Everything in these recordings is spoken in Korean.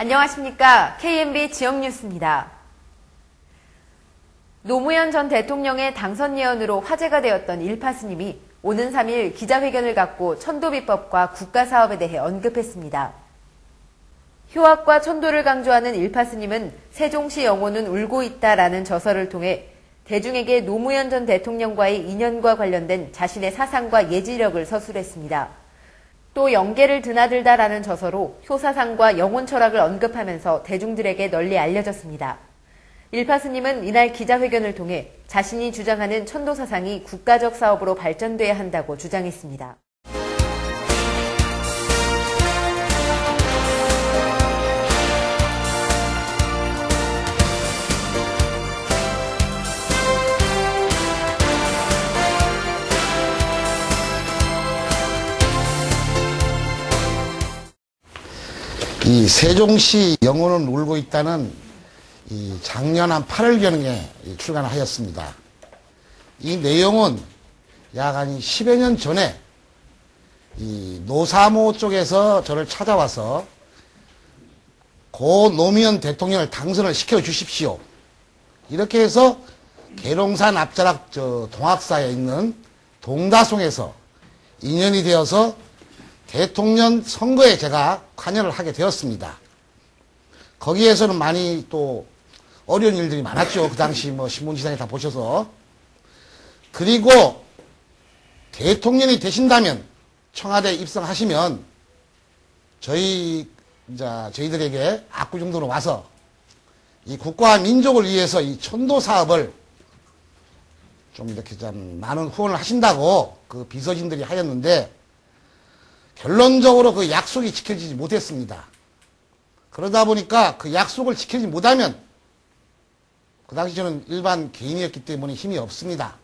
안녕하십니까. KMB 지역뉴스입니다. 노무현 전 대통령의 당선 예언으로 화제가 되었던 일파 스님이 오는 3일 기자회견을 갖고 천도비법과 국가사업에 대해 언급했습니다. 효학과 천도를 강조하는 일파 스님은 세종시 영혼은 울고 있다라는 저서를 통해 대중에게 노무현 전 대통령과의 인연과 관련된 자신의 사상과 예지력을 서술했습니다. 또 영계를 드나들다라는 저서로 효사상과 영혼 철학을 언급하면서 대중들에게 널리 알려졌습니다. 일파 스님은 이날 기자회견을 통해 자신이 주장하는 천도 사상이 국가적 사업으로 발전돼야 한다고 주장했습니다. 이 세종시 영혼은 울고 있다는 이 작년 한 8월경에 출간하였습니다. 이 내용은 약 한 10여 년 전에 이 노사모 쪽에서 저를 찾아와서 고 노무현 대통령을 당선을 시켜 주십시오. 이렇게 해서 계룡산 앞자락 동학사에 있는 동다송에서 인연이 되어서 대통령 선거에 제가 관여를 하게 되었습니다. 거기에서는 많이 또 어려운 일들이 많았죠. 그 당시 뭐 신문지상에 다 보셔서. 그리고 대통령이 되신다면 청와대에 입성하시면 저희들에게 압구정도로 와서 이 국가와 민족을 위해서 이 천도 사업을 좀 이렇게 좀 많은 후원을 하신다고 그 비서진들이 하였는데 결론적으로 그 약속이 지켜지지 못했습니다. 그러다 보니까 그 약속을 지키지 못하면 그 당시 저는 일반 개인이었기 때문에 힘이 없습니다.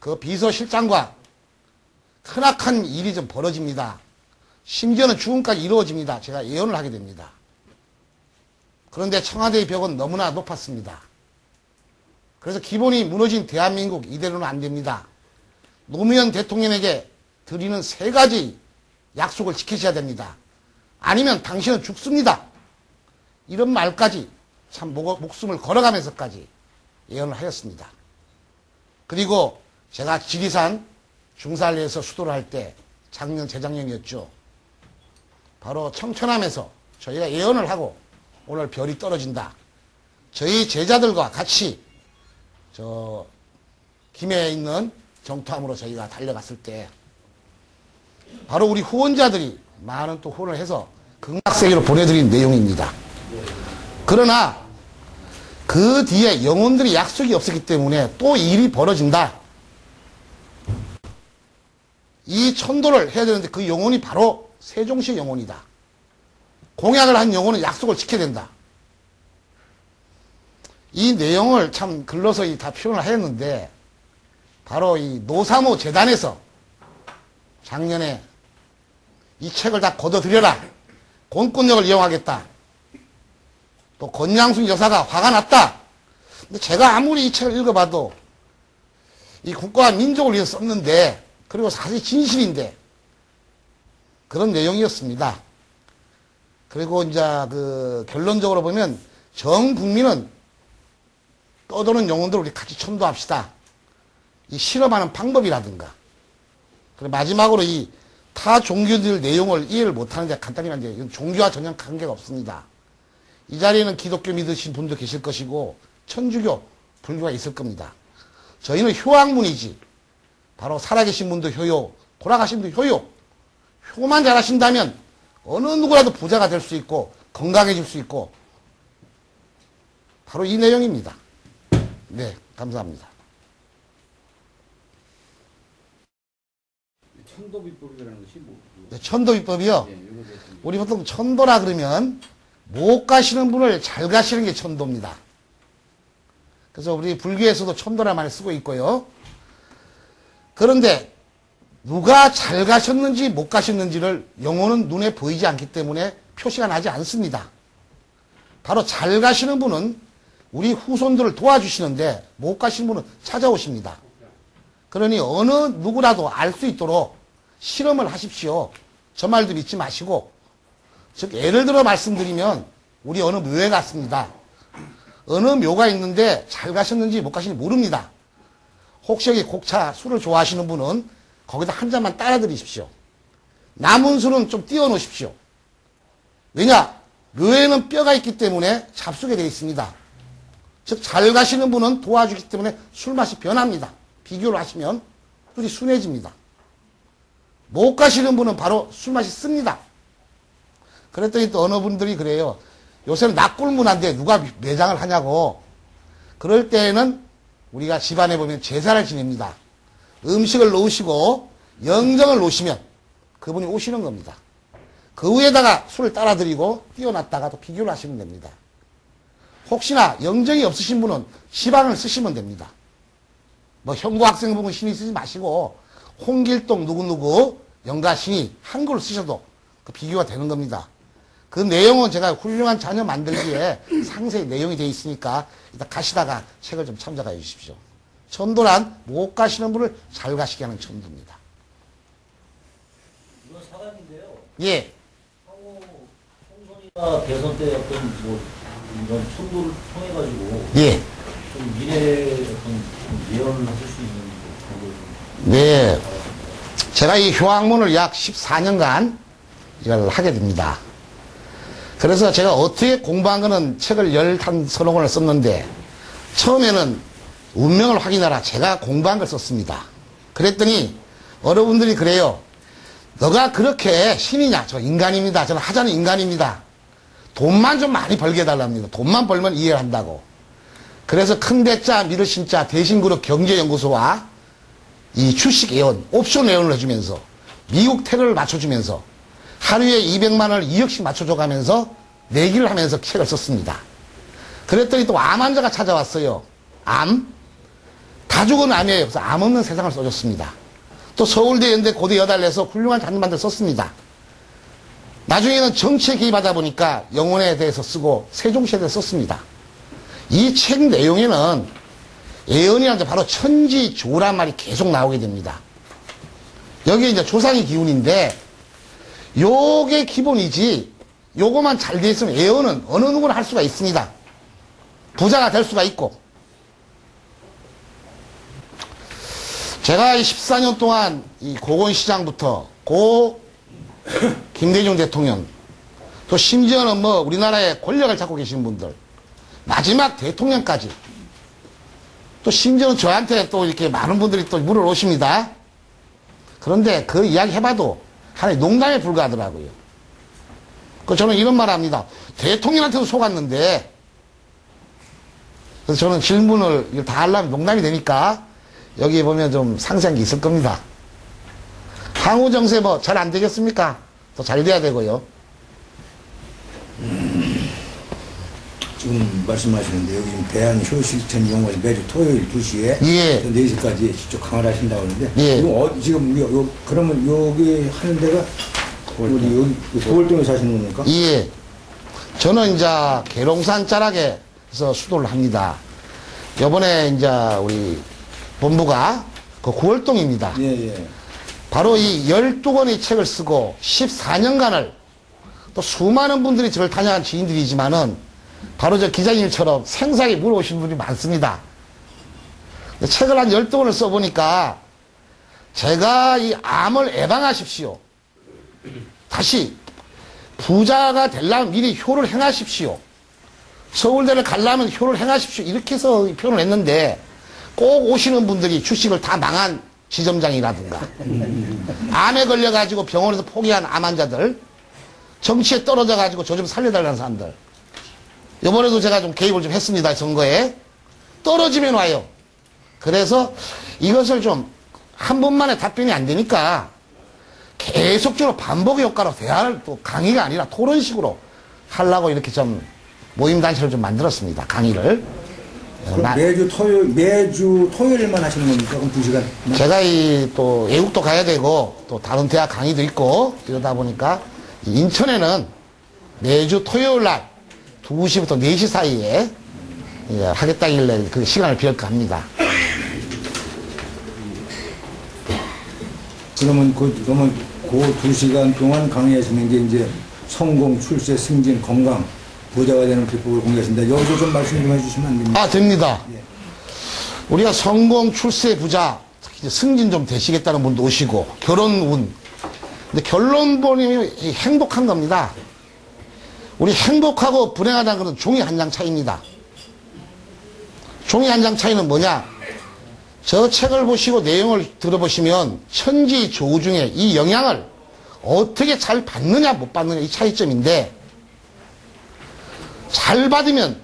그 비서실장과 크나큰 일이 좀 벌어집니다. 심지어는 죽음까지 이루어집니다. 제가 예언을 하게 됩니다. 그런데 청와대의 벽은 너무나 높았습니다. 그래서 기본이 무너진 대한민국 이대로는 안 됩니다. 노무현 대통령에게 드리는 3가지 약속을 지키셔야 됩니다. 아니면 당신은 죽습니다. 이런 말까지 참 목숨을 걸어가면서까지 예언을 하였습니다. 그리고 제가 지리산 중산리에서 수도를 할 때 작년 재작년이었죠. 바로 청천함에서 저희가 예언을 하고 오늘 별이 떨어진다. 저희 제자들과 같이 저 김해에 있는 정토함으로 저희가 달려갔을 때 바로 우리 후원자들이 많은 또 후원을 해서 극락세계로 보내드린 내용입니다. 그러나 그 뒤에 영혼들이 약속이 없었기 때문에 또 일이 벌어진다. 이 천도를 해야 되는데 그 영혼이 바로 세종시 영혼이다. 공약을 한 영혼은 약속을 지켜야 된다. 이 내용을 참 글로서 다 표현을 하였는데 바로 이 노사모 재단에서 작년에 이 책을 다 걷어들여라. 공권력을 이용하겠다. 또 권양순 여사가 화가 났다. 근데 제가 아무리 이 책을 읽어봐도 이 국가와 민족을 위해서 썼는데 그리고 사실 진실인데 그런 내용이었습니다. 그리고 이제 그 결론적으로 보면 전 국민은 떠도는 영혼들을 우리 같이 천도합시다. 이 실험하는 방법이라든가. 그리고 마지막으로 이 타 종교들 내용을 이해를 못하는데 간단히 말하면 이건 종교와 전혀 관계가 없습니다. 이 자리에는 기독교 믿으신 분도 계실 것이고 천주교, 불교가 있을 겁니다. 저희는 효학문이지 바로 살아계신 분도 효요, 돌아가신 분도 효요. 효만 잘하신다면 어느 누구라도 부자가 될 수 있고 건강해질 수 있고 바로 이 내용입니다. 네, 감사합니다. 천도비법이라는 것이 뭐? 네, 천도비법이요? 우리 보통 천도라 그러면 못 가시는 분을 잘 가시는 게 천도입니다. 그래서 우리 불교에서도 천도라 말을 쓰고 있고요. 그런데 누가 잘 가셨는지 못 가셨는지를 영혼은 눈에 보이지 않기 때문에 표시가 나지 않습니다. 바로 잘 가시는 분은 우리 후손들을 도와주시는데 못 가시는 분은 찾아오십니다. 그러니 어느 누구라도 알 수 있도록 실험을 하십시오. 저 말도 믿지 마시고 즉 예를 들어 말씀드리면 우리 어느 묘에 갔습니다. 어느 묘가 있는데 잘 가셨는지 못 가시는지 모릅니다. 혹시 여기 곡차 술을 좋아하시는 분은 거기다 한 잔만 따라 드리십시오. 남은 술은 좀 띄워 놓으십시오. 왜냐? 묘에는 뼈가 있기 때문에 잡수게 되어 있습니다. 즉 잘 가시는 분은 도와주기 때문에 술맛이 변합니다. 비교를 하시면 술이 순해집니다. 못 가시는 분은 바로 술맛이 씁니다. 그랬더니 또 어느 분들이 그래요. 요새는 낙골 문화인데 누가 매장을 하냐고. 그럴 때에는 우리가 집안에 보면 제사를 지냅니다. 음식을 놓으시고 영정을 놓으시면 그분이 오시는 겁니다. 그 위에다가 술을 따라 드리고 띄워놨다가 또 비교를 하시면 됩니다. 혹시나 영정이 없으신 분은 시방을 쓰시면 됩니다. 뭐 형구학생부분 신이 쓰지 마시고 홍길동 누구누구 영가신이 한글로 쓰셔도 그 비교가 되는 겁니다. 그 내용은 제가 훌륭한 자녀 만들기에 상세히 내용이 되어 있으니까 일단 가시다가 책을 좀 참작해 주십시오. 천도란 못 가시는 분을 잘 가시게 하는 천도입니다. 이건 사단인데요. 예. 향후 총선이나 대선 때 어떤 뭐 이런 천도를 통해 가지고 예. 좀 미래에 어떤 좀 예언을 하실 수 있는 방법을 좀 네. 제가 이 효학문을 약 14년간 이걸 하게 됩니다. 그래서 제가 어떻게 공부한 거는 책을 11권을 썼는데 처음에는 운명을 확인하라 제가 공부한 걸 썼습니다. 그랬더니 여러분들이 그래요. 너가 그렇게 신이냐? 저 인간입니다. 저는 하자는 인간입니다. 돈만 좀 많이 벌게 해달랍니다. 돈만 벌면 이해를 한다고. 그래서 큰 대자 미르 신자 대신그룹 경제연구소와 이 주식 예언, 옵션 예언을 해주면서 미국 테러를 맞춰주면서 하루에 200만 원을 2억씩 맞춰줘가면서 내기를 하면서 책을 썼습니다. 그랬더니 또 암 환자가 찾아왔어요. 암? 다 죽은 암이에요. 그래서 암 없는 세상을 써줬습니다. 또 서울대 연대 고대 여달래서 훌륭한 작품만들 썼습니다. 나중에는 정치에 개입하다 보니까 영혼에 대해서 쓰고 세종시에 대해서 썼습니다. 이 책 내용에는 예언이라는 게 바로 천지조란 말이 계속 나오게 됩니다. 여기 이제 조상의 기운인데 요게 기본이지 요거만 잘 돼 있으면 예언은 어느 누구나 할 수가 있습니다. 부자가 될 수가 있고. 제가 이 14년 동안 이 고건시장부터 고 김대중 대통령 또 심지어는 뭐 우리나라의 권력을 잡고 계신 분들 마지막 대통령까지 또 심지어는 저한테 또 이렇게 많은 분들이 또 물어오십니다. 그런데 그 이야기 해봐도 하나의 농담에 불과하더라고요. 그 저는 이런 말 합니다. 대통령한테도 속았는데 그래서 저는 질문을 다 하려면 농담이 되니까 여기 보면 좀 상세한 게 있을 겁니다. 향후 정세 뭐 잘 안 되겠습니까? 더 잘 돼야 되고요. 지금 말씀하시는데 여기 지금 대한효실천연구원 매주 토요일 2시에 예. 4시까지 직접 강의를 하신다고 하는데 예. 이거 지금 그러면 여기 하는 데가 우리 여기 서울동에 사시는 겁니까? 예. 저는 이제 계룡산 자락에서 수도를 합니다. 요번에 이제 우리 본부가 그 9월동입니다. 예, 예. 바로 이 12권의 책을 쓰고 14년간을 또 수많은 분들이 저를 탄양한 지인들이지만은 바로 저 기자님처럼 생사에 물어오신 분이 많습니다. 책을 한 12권을 써보니까 제가 이 암을 예방하십시오. 다시 부자가 되려면 미리 효를 행하십시오. 서울대를 가려면 효를 행하십시오. 이렇게 해서 표현을 했는데 꼭 오시는 분들이 주식을 다 망한 지점장이라든가 암에 걸려가지고 병원에서 포기한 암 환자들 정치에 떨어져가지고 저 좀 살려달라는 사람들 이번에도 제가 좀 개입을 좀 했습니다. 선거에 떨어지면 와요. 그래서 이것을 좀 한 번만에 답변이 안 되니까 계속적으로 반복 효과로 대화를 또 강의가 아니라 토론식으로 하려고 이렇게 좀 모임단체를 좀 만들었습니다. 강의를. 매주 토요일만 하시는 겁니까? 그럼 2시간? 제가 또 외국도 가야 되고 또 다른 대학 강의도 있고 이러다 보니까 인천에는 매주 토요일 날 2시부터 4시 사이에 하겠다길래 그 시간을 비울까 합니다. 그러면 그 2시간 동안 강의하시는 게 이제 성공, 출세, 승진, 건강, 부자가 되는 비법을 공개했습니다. 여기서 좀 말씀 좀 해주시면 안 됩니까? 아, 됩니다. 예. 우리가 성공, 출세, 부자, 특히 이제 승진 좀 되시겠다는 분도 오시고, 결혼 운. 근데 결론본이 행복한 겁니다. 우리 행복하고 불행하다는 것은 종이 한 장 차이입니다. 종이 한 장 차이는 뭐냐? 저 책을 보시고 내용을 들어보시면 천지조우 중에 이 영향을 어떻게 잘 받느냐 못 받느냐 이 차이점인데, 잘 받으면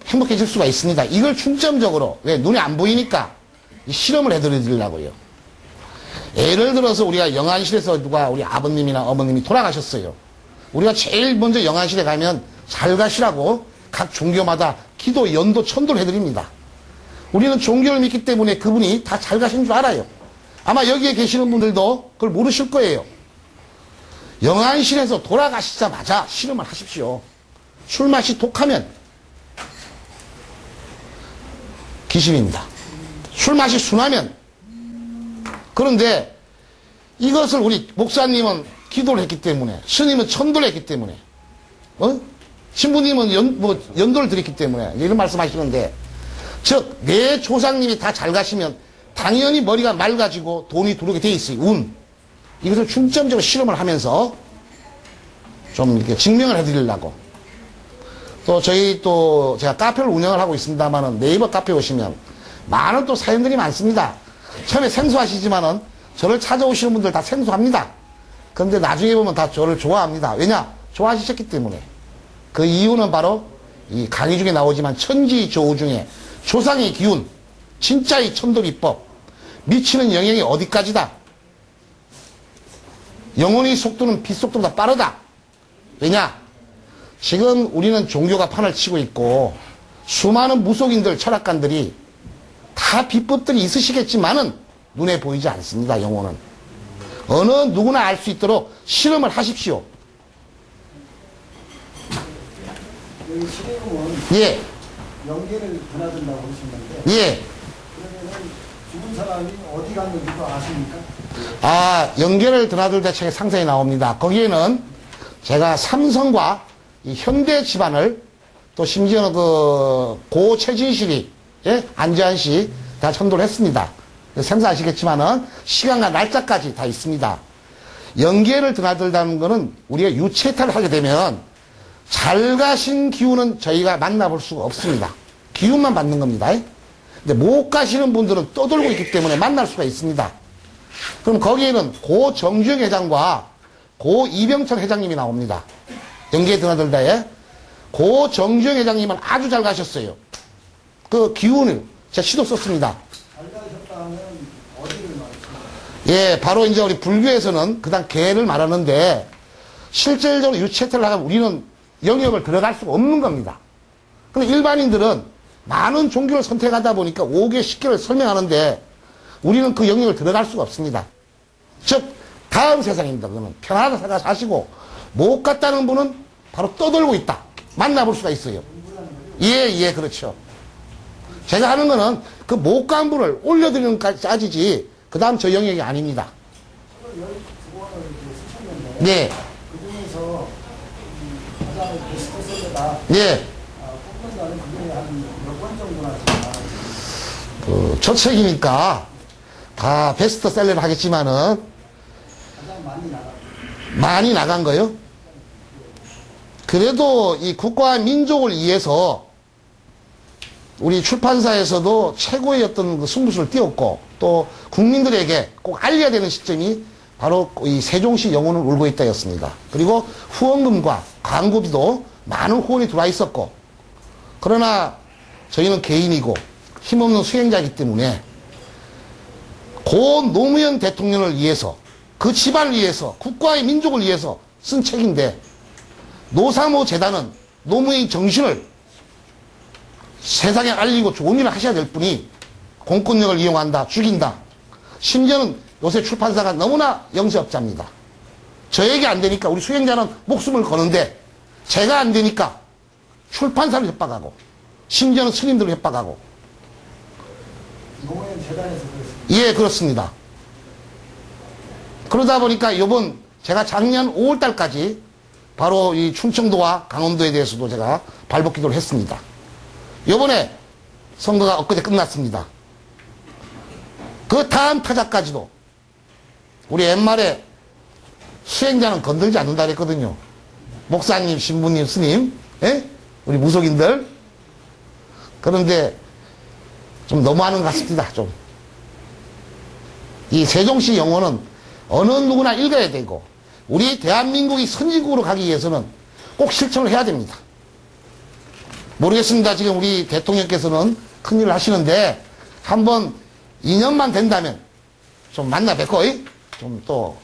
행복해질 수가 있습니다. 이걸 중점적으로, 왜? 눈에 안 보이니까 이 실험을 해드리려고요. 예를 들어서 우리가 영안실에서 누가 우리 아버님이나 어머님이 돌아가셨어요. 우리가 제일 먼저 영안실에 가면 잘 가시라고 각 종교마다 기도, 연도, 천도를 해드립니다. 우리는 종교를 믿기 때문에 그분이 다 잘 가신 줄 알아요. 아마 여기에 계시는 분들도 그걸 모르실 거예요. 영안실에서 돌아가시자마자 실험을 하십시오. 술맛이 독하면 귀신입니다. 술맛이 순하면. 그런데 이것을 우리 목사님은 기도를 했기 때문에, 스님은 천도를 했기 때문에, 신부님은 연도를 드렸기 때문에 이런 말씀하시는데, 즉 내 조상님이 다 잘 가시면 당연히 머리가 맑아지고 돈이 들어오게 돼 있어요. 운. 이것을 중점적으로 실험을 하면서 좀 이렇게 증명을 해드리려고. 또 저희 또 제가 카페를 운영을 하고 있습니다만은 네이버 카페 오시면 많은 또 사연들이 많습니다. 처음에 생소하시지만은 저를 찾아오시는 분들 다 생소합니다. 그런데 나중에 보면 다 저를 좋아합니다. 왜냐? 좋아하셨기 때문에. 그 이유는 바로 이 강의 중에 나오지만 천지조우 중에 조상의 기운, 진짜의 천도비법, 미치는 영향이 어디까지다. 영혼의 속도는 빛 속도보다 빠르다. 왜냐? 지금 우리는 종교가 판을 치고 있고 수많은 무속인들, 철학관들이 다 비법들이 있으시겠지만은 눈에 보이지 않습니다. 영혼은. 어느 누구나 알 수 있도록 실험을 하십시오. 여기 시대금은 예, 연계를 드나든다고 그러시는데 예. 그러면은 죽은 사람이 어디 갔는지도 아십니까? 아, 연계를 드나들 때 책에 상세히 나옵니다. 거기에는 제가 삼성과 이 현대 집안을 또 심지어는 그 고 최진실이, 예? 안재한 씨 다 천도를 했습니다. 생소하시겠지만은 시간과 날짜까지 다 있습니다. 연계를 드나들다는 거는 우리가 유체탈을 하게 되면 잘 가신 기운은 저희가 만나볼 수가 없습니다. 기운만 받는 겁니다. 근데 못 가시는 분들은 떠돌고 있기 때문에 만날 수가 있습니다. 그럼 거기에는 고 정주영 회장과 고 이병철 회장님이 나옵니다. 연계에 드나들다에 고 정주영 회장님은 아주 잘 가셨어요. 그 기운을 제가 시도 썼습니다. 잘 가셨다면 어디를 말씀하세요? 예, 바로 이제 우리 불교에서는 그다음 개를 말하는데 실질적으로 유체태를 하면 우리는 영역을 들어갈 수가 없는 겁니다. 근데 일반인들은 많은 종교를 선택하다 보니까 5개, 10개를 설명하는데 우리는 그 영역을 들어갈 수가 없습니다. 즉, 다음 세상입니다. 그거는 편안하게 생각하시고 못 갔다는 분은 바로 떠돌고 있다. 만나볼 수가 있어요. 예, 예, 그렇죠. 제가 하는 거는 그 못 간 분을 올려드리는 까지지 그 다음 저 영역이 아닙니다. 12권을 쓰셨는데 네, 그 중에서 가장 베스트셀러다 예. 뽑는다는 그게 한 몇 권 정도나 되나? 첫 책이니까 다 베스트셀러를 하겠지만은 가장 많이 나가고 많이 나간 거요? 그래도 이 국가와 민족을 위해서 우리 출판사에서도 최고의 어떤 그 승부수를 띄웠고 또 국민들에게 꼭 알려야 되는 시점이 바로 이 세종시 영혼을 울고 있다였습니다. 그리고 후원금과 광고비도 많은 후원이 들어와 있었고, 그러나 저희는 개인이고 힘없는 수행자이기 때문에 고 노무현 대통령을 위해서, 그 집안을 위해서, 국가의 민족을 위해서 쓴 책인데, 노사모 재단은 노무현의 정신을 세상에 알리고 좋은 일을 하셔야 될 분이 공권력을 이용한다, 죽인다. 심지어는 요새 출판사가 너무나 영세업자입니다. 저에게 안 되니까 우리 수행자는 목숨을 거는데 제가 안 되니까 출판사를 협박하고 심지어는 스님들을 협박하고. 노무현 재단에서 그랬습니다. 예, 그렇습니다. 그러다 보니까 요번 제가 작년 5월달까지 바로 이 충청도와 강원도에 대해서도 제가 발복 기도를 했습니다. 요번에 선거가 엊그제 끝났습니다. 그 다음 타자까지도 우리 옛말에 수행자는 건들지 않는다 그랬거든요. 목사님, 신부님, 스님, 예? 우리 무속인들. 그런데 좀 너무하는 것 같습니다. 좀. 이 세종시 영혼은 어느 누구나 읽어야 되고 우리 대한민국이 선진국으로 가기 위해서는 꼭 실천을 해야 됩니다. 모르겠습니다. 지금 우리 대통령께서는 큰일을 하시는데 한번 2년만 된다면 좀 만나 뵙고 좀 또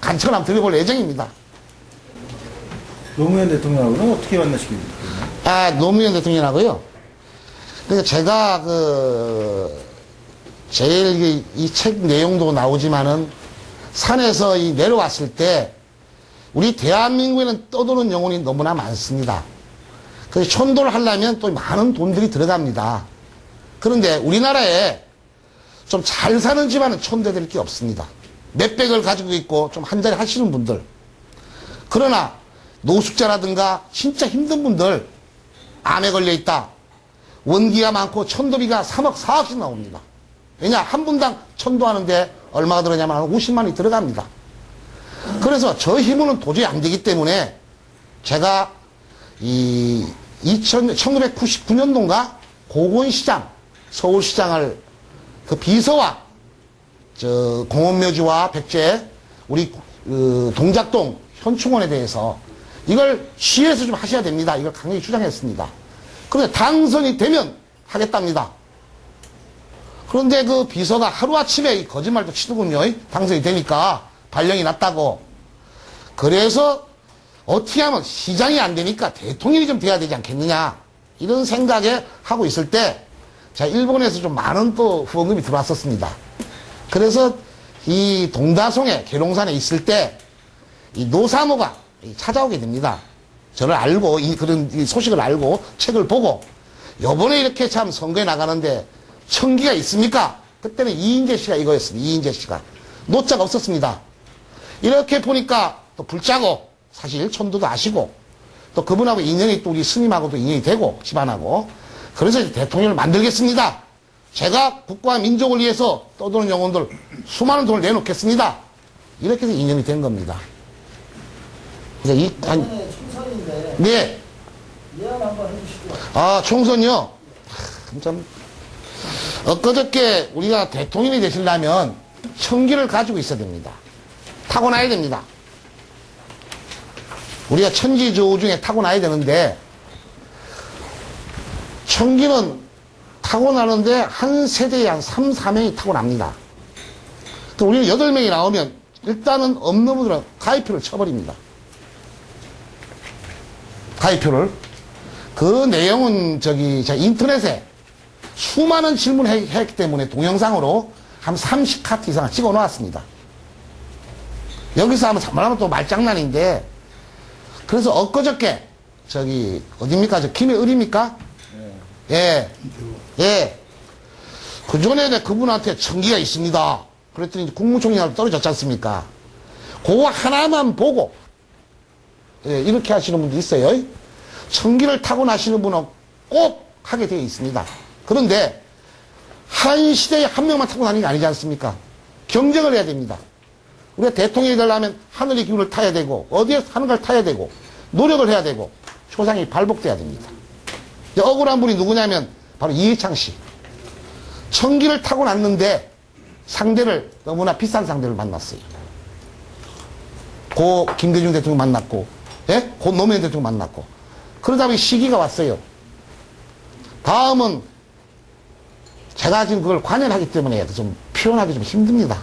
간청을 한번 드려볼 예정입니다. 노무현 대통령하고는 어떻게 만나시겠습니까? 아, 노무현 대통령하고요. 그러니까 제가 제일 이 책 내용도 나오지만은 산에서 내려왔을 때 우리 대한민국에는 떠도는 영혼이 너무나 많습니다. 그래서 천도를 하려면 또 많은 돈들이 들어갑니다. 그런데 우리나라에 좀 잘 사는 집안은 천도될 게 없습니다. 몇백을 가지고 있고 좀 한 자리 하시는 분들. 그러나 노숙자라든가 진짜 힘든 분들, 암에 걸려 있다. 원기가 많고 천도비가 3억, 4억씩 나옵니다. 왜냐? 한 분당 천도하는데 얼마가 들어가냐면 한 50만 원이 들어갑니다. 그래서 저 힘으로는 도저히 안 되기 때문에 제가 1999년도인가 고건시장, 서울시장을 그 비서와 공원묘지와 백제, 우리 동작동 현충원에 대해서 이걸 시에서 좀 하셔야 됩니다. 이걸 강력히 주장했습니다. 그런데 당선이 되면 하겠답니다. 그런데 그 비서가 하루아침에 거짓말도 치더군요. 당선이 되니까 발령이 났다고. 그래서 어떻게 하면 시장이 안 되니까 대통령이 좀 돼야 되지 않겠느냐 이런 생각에 하고 있을 때 제가 일본에서 좀 많은 또 후원금이 들어왔었습니다. 그래서 이 동다송에 계룡산에 있을 때 이 노사모가 찾아오게 됩니다. 저를 알고 그런 소식을 알고 책을 보고 요번에 이렇게 참 선거에 나가는데 청기가 있습니까? 그때는 이인재 씨가 이거였습니다. 이인재 씨가 노자가 없었습니다. 이렇게 보니까 또 불자고 사실 천도도 아시고 또 그분하고 인연이 또 우리 스님하고도 인연이 되고 집안하고 그래서 이제 대통령을 만들겠습니다. 제가 국가와 민족을 위해서 떠도는 영혼들 수많은 돈을 내놓겠습니다. 이렇게 해서 인연이 된 겁니다. 이번에 총선인데 네. 예언 한번 해주시죠. 아, 총선이요? 참, 엊그저께 우리가 대통령이 되시려면 청기를 가지고 있어야 됩니다. 타고나야 됩니다. 우리가 천지조우 중에 타고나야 되는데, 청기는 타고나는데 한 세대에 한 3, 4명이 타고납니다. 우리는 8명이 나오면 일단은 없는 분들은 가입표를 쳐버립니다. 가입표를. 그 내용은 제가 인터넷에 수많은 질문을 했기 때문에 동영상으로 한 30카트 이상을 찍어 놓았습니다. 여기서 하면 말하면 또 말장난인데, 그래서 엊그저께, 어딥니까? 김해을입니까? 예. 예. 그 전에 그분한테 청기가 있습니다. 그랬더니 국무총리가 떨어졌지 않습니까? 그거 하나만 보고, 예, 이렇게 하시는 분도 있어요. 청기를 타고 나시는 분은 꼭 하게 되어 있습니다. 그런데 한 시대에 한 명만 타고 나는 게 아니지 않습니까? 경쟁을 해야 됩니다. 우리가 대통령이 되려면 하늘의 기운을 타야 되고 어디에 사는 걸 타야 되고 노력을 해야 되고 초상이 발복돼야 됩니다. 억울한 분이 누구냐면 바로 이해창 씨. 청기를 타고 났는데 상대를 너무나 비싼 상대를 만났어요. 고 김대중 대통령 만났고, 예? 고 노무현 대통령 만났고. 그러다 보니 시기가 왔어요. 다음은 제가 지금 그걸 관여하기 때문에 좀 표현하기 좀 힘듭니다.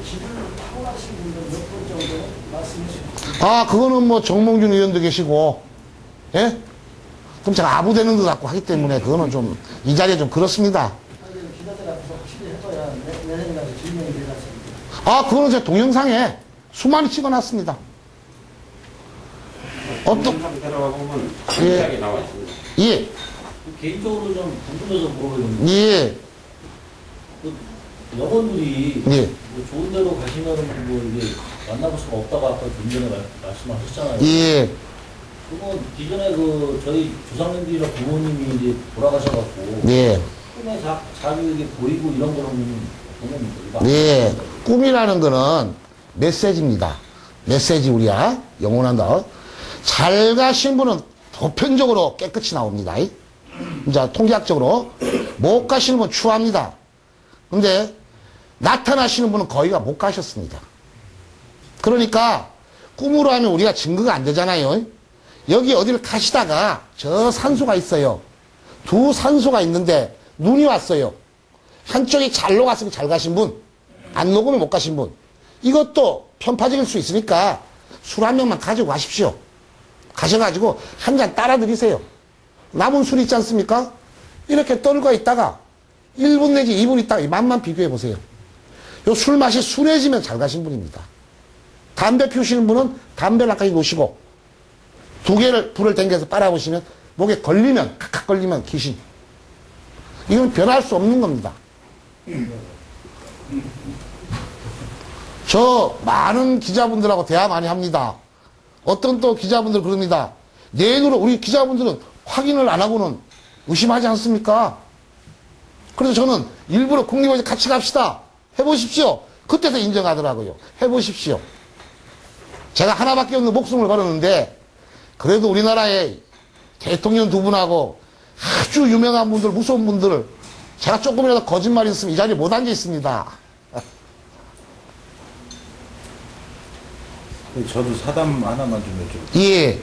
기를 타고나신 분들 몇 분 정도 말씀해 주시죠. 아, 그거는 뭐 정몽준 의원도 계시고, 예? 그럼 제가 아부되는 것 같고 하기 때문에 그거는 좀 이 자리에 좀 그렇습니다. 하긴 기자들 앞에서 확실히 해둬야 내년까지 증명이 되지 않습니까? 아, 그거는 제가 동영상에 수많이 찍어놨습니다. 영상 들어가 보면 예. 자세하게 나와 있습니다. 예, 개인적으로 좀 궁금해서 물어보는데 예. 영혼들이 예. 뭐 좋은 데로 가시면은 뭐 이게 만나볼 수가 없다고 아까 좀 전에 말씀하셨잖아요. 예. 그거 기존에 그 저희 조상님들이나 부모님이 이제 돌아가셔갖고 예. 꿈에 자기에게 보이고 이런 거는 보면 예. 꿈이라는 거는 메시지입니다. 메시지 우리야. 영원한다. 잘 가신 분은 보편적으로 깨끗이 나옵니다. 이제 통계학적으로 못 가시는 분은 추합니다. 근데 나타나시는 분은 거의가 못 가셨습니다. 그러니까 꿈으로 하면 우리가 증거가 안 되잖아요. 여기 어디를 가시다가 저 산소가 있어요. 두 산소가 있는데 눈이 왔어요. 한쪽이 잘 녹았으면 잘 가신 분, 안 녹으면 못 가신 분. 이것도 편파적일 수 있으니까 술 한 병만 가지고 가십시오. 가셔가지고 한 잔 따라 드리세요. 남은 술 있지 않습니까? 이렇게 떨고 있다가 1분 내지 2분 있다가 이 맛만 비교해 보세요. 요 술 맛이 순해지면 잘 가신 분입니다. 담배 피우시는 분은 담배를 아까 놓으시고 두 개를 불을 당겨서 빨아보시면 목에 걸리면 칵칵 걸리면 귀신. 이건 변할 수 없는 겁니다. 저 많은 기자분들하고 대화 많이 합니다. 어떤 또 기자분들 그럽니다. 내 눈으로 우리 기자분들은 확인을 안 하고는 의심하지 않습니까? 그래서 저는 일부러 국립원에 같이 갑시다. 해보십시오. 그때서 인정하더라고요. 해보십시오. 제가 하나밖에 없는 목숨을 걸었는데 그래도 우리나라에 대통령 두 분하고 아주 유명한 분들, 무서운 분들 제가 조금이라도 거짓말 있으면 이 자리에 못 앉아 있습니다. 저도 사담 하나만 좀 여쭤볼게요. 예,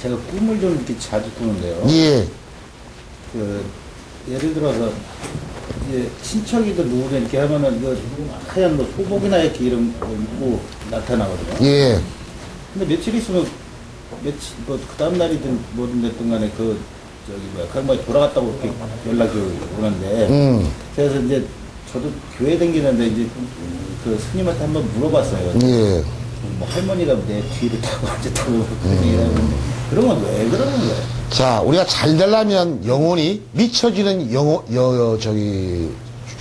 제가 꿈을 좀 이렇게 자주 꾸는데요. 예, 예를 들어서 이제 친척이든 누구든 이렇게 하면은 그 하얀 뭐 소복이나 이렇게 이런 거 입고 나타나거든요. 예, 근데 며칠 있으면 며칠 뭐 그 다음 날이든 뭐든 됐든 간에 그 저기 뭐야 그런 거 돌아갔다고 이렇게 연락이 오는데 그래서 이제 저도 교회 다니는데 이제 그 스님한테 한번 물어봤어요. 예. 뭐 할머니가 내 뒤를 타고 어쨌다고 그런 얘기를 하는데 그런 건 왜 그러는 거예요? 자, 우리가 잘 되려면 영혼이 미쳐지는